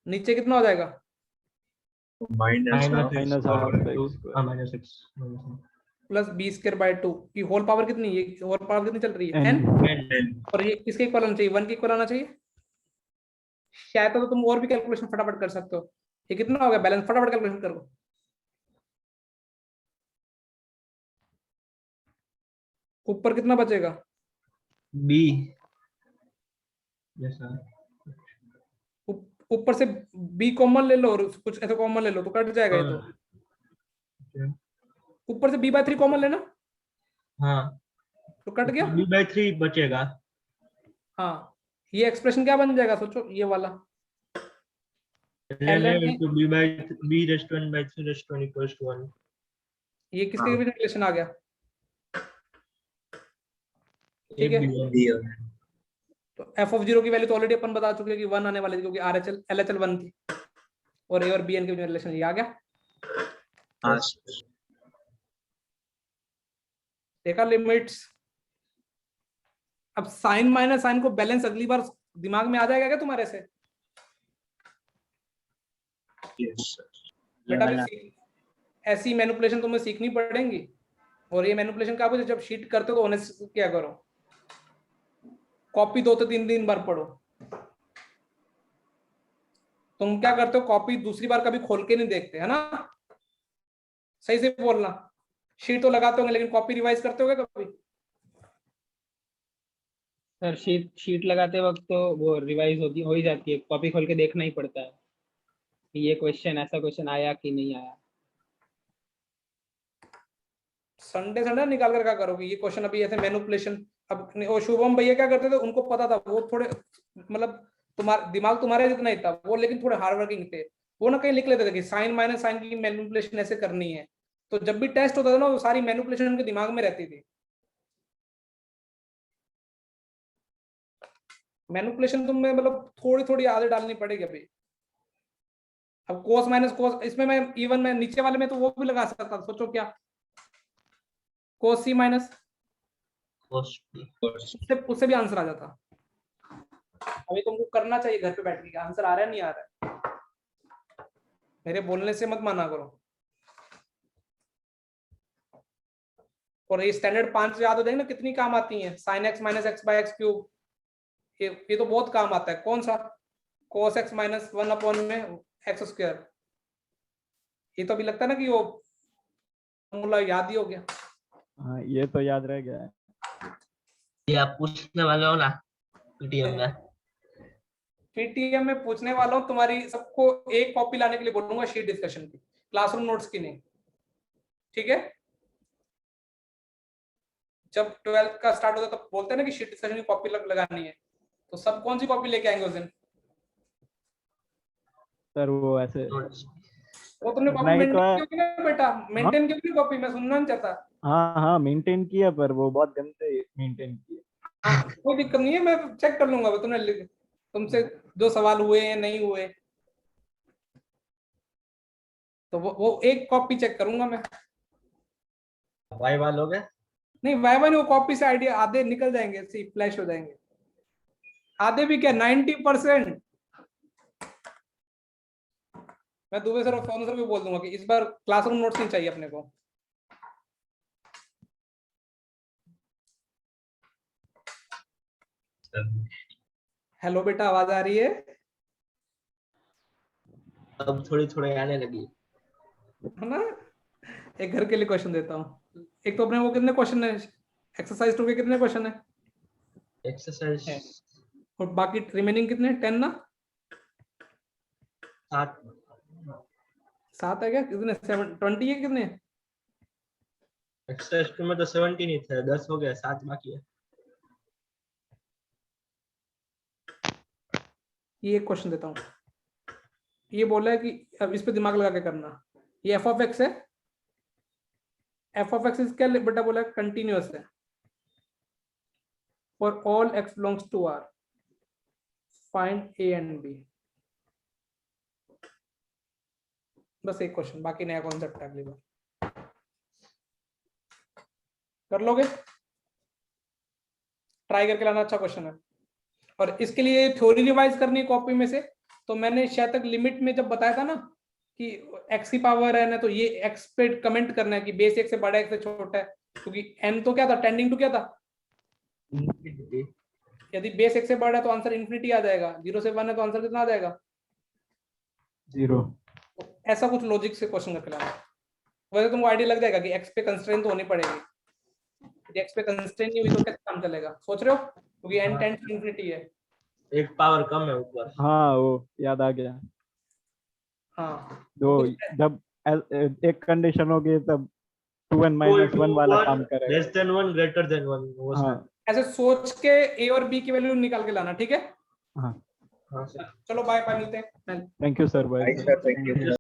नीचे कितना हो जाएगा? -6 प्लस बी स्क्वायर बाय 2 की होल पावर कितनी, ये होल पावर कितनी चल रही है? n n। और ये किसके इक्वल आना चाहिए? 1 के इक्वल आना चाहिए। शायद तो तुम और भी कैलकुलेशन फटाफट कर सकते हो। ये कितना हो गया बैलेंस? फटाफट कैलकुलेशन करो। ऊपर कितना बचेगा? b। Yes sir. ऊपर से बी कॉमन ले लो और कुछ ऐसा कॉमन ले लो तो कट जाएगा ये तो। ऊपर से b/3 कॉमन लेना, हाँ तो कट गया। b/3 बचेगा। हाँ ये एक्सप्रेशन क्या बन जाएगा सोचो, ये वाला ln into b/1/3 = 1। ये किसके बीच रिलेशन आ गया? ठीक है, तो f(0) की वैल्यू तो ऑलरेडी अपन बता चुके हैं कि 1 आने वाली थी क्योंकि RHL LHL 1 थी, और a और bn के बीच रिलेशन ये आ गया। देखा लिमिट्स? अब साइन माइनस साइन को बैलेंस अगली बार दिमाग में आ जाएगा क्या तुम्हारे से? यस बेटा ऐसी मैनिपुलेशन तुम्हें सीखनी पड़ेंगी, और ये मैनिपुलेशन क्या जब शीट करते हो तो ऑनेस्ट क्या करो, कॉपी 2 से 3 दिन बार पढ़ो। तुम क्या करते हो, कॉपी दूसरी बार कभी खोल के नहीं देखते, है ना? सही से बोलना। शीट तो लगाते होंगे लेकिन कॉपी रिवाइज करते होगे कभी? सर शीट लगाते वक्त तो वो रिवाइज हो ही जाती है, कॉपी खोल के देखना ही पड़ता है कि ये क्वेश्चन ऐसा क्वेश्चन आया कि नहीं आया। संडे संडे निकाल कर क्या करोगे? ये क्वेश्चन अभी ऐसे मैनिपुलेशन। अब वो शुभम भैया क्या करते थे, उनको पता था, वो थोड़े मतलब तुम्हारा दिमाग तुम्हारे जितना ही था वो, लेकिन थोड़े हार्ड वर्किंग थे। वो ना कहीं लिख लेते थे कि साइन माइनस साइन की मैनिपुलेशन ऐसे करनी है, तो जब भी टेस्ट होता था ना वो सारी मैनिपुलेशन उनके दिमाग में रहती थी। मैनिपुलेशन तुम्हें मतलब थोड़ी थोड़ी आदत डालनी पड़ेगी अभी। अब कोस माइनस कोस, इसमें मैं इवन मैं नीचे वाले में तो वो भी लगा सकता था, सोचो क्या, कोस सी माइनस, उससे भी आंसर आ जाता। अभी तुमको करना चाहिए घर पे बैठ के, आंसर आ रहा है नहीं आ रहा है, मेरे बोलने से मत माना करो। और ये स्टैंडर्ड 5 याद हो जाएगी ना, कितनी काम आती है, sine x minus x by x cube, ये तो बहुत काम आता है। कौन सा? कोस एक्स माइनस 1 अपॉन में एक्स स्क्वायर। ये तो अभी लगता है ना कि वो फॉर्मूला याद ही हो गया। हाँ ये तो याद रह गया है। ये आप पूछने वाले हो ना पीटीएम में? पीटीएम में पूछने वाला हूँ, तुम्हारी सबको एक कॉपी लाने के लिए बोलूंगा शीट डिस्कशन की, क्लासरूम नोट्स की नहीं, ठीक है? जब 12th का स्टार्ट होता है तब बोलते हैं ना कि शीट डिस्कशन की कॉपी लगानी है, तो सब कौन सी कॉपी लेके आएंगे उस दिन? सर वो ऐसे वो तुमने कॉपी नहीं तो मेंटेन क्यों किया बेटा? मेंटेन क्यों की कॉपी? मैं सुनना नहीं चाहता। हाँ हाँ मेंटेन किया, पर वो बहुत गंदे मेंटेन किया। हाँ, कोई दिक्कत नहीं है, मैं चेक कर लूंगा तुमने तुमसे जो सवाल हुए या नहीं हुए, तो वो एक कॉपी चेक करूंगा मैं। वाई वाल हो गए? नहीं वाई नहीं, वो कॉपी से आइडिया आधे निकल जाएंगे, ऐसे फ्लैश हो जाएंगे, आधे भी क्या 90%। मैं दुबे सर और सोनू सर को बोल दूंगा कि इस बार क्लासरूम नोट्स नहीं चाहिए अपने को। हेलो बेटा, आवाज आ रही है? अब थोड़ी थोड़ी आने लगी है ना? एक घर के लिए क्वेश्चन देता हूँ। एक तो अपने वो कितने क्वेश्चन है, एक्सरसाइज 2 के कितने क्वेश्चन है, एक्सरसाइज और बाकी रिमेनिंग कितने, 10 ना? 7 है क्या? कितने, 20 है कितने? एक्सरसाइज में तो 17 ही थे, 10 हो गया, 7 बाकी है। ये एक क्वेश्चन देता हूँ, ये बोला है कि अब इस पे दिमाग लगा के करना। ये एफ ऑफ एक्स है, एफ ऑफ एक्स क्या बेटा बोला है? कंटिन्यूअस है for all x belongs to R, find A and B. बस एक क्वेश्चन, बाकी नया कॉन्सेप्ट है, अगली बार कर लोगे, ट्राई करके लाना, अच्छा क्वेश्चन है। और इसके लिए थ्योरी रिवाइज करनी है कॉपी में से, तो मैंने शायद तक लिमिट में जब बताया था ना कि x की पावर है ना, तो ये x पे कमेंट करना है कि बेस x से बड़ा है, x से छोटा है, क्योंकि m तो क्या था, टेंडिंग टू क्या था, यदि बेस x से बड़ा है तो आंसर इन्फिनिटी आ जाएगा, 0 से 1 है तो आंसर कितना आ जाएगा, 0। तो ऐसा कुछ लॉजिक से क्वेश्चन करके लाना। वैसे तुमको आइडिया लग जाएगा कि x पे कंस्ट्रेंट तो होनी पड़ेगी, यदि x पे कंस्ट्रेंट नहीं हुई तो कैसे काम चलेगा, सोच रहे हो? क्योंकि n टेंड्स टू इन्फिनिटी है, एक पावर कम है ऊपर। हाँ वो याद आ गया। हाँ दो जब एक कंडीशन होगी तब 2n - 1 वाला काम करेगा। लेस देन 1 ग्रेटर देन 1 वो हाँ ऐसे सोच के a और b की वैल्यू निकाल के लाना, ठीक है? हाँ हाँ सर। चलो बाय बाय, मिलते हैं। Thank you sir, bye. Thank you.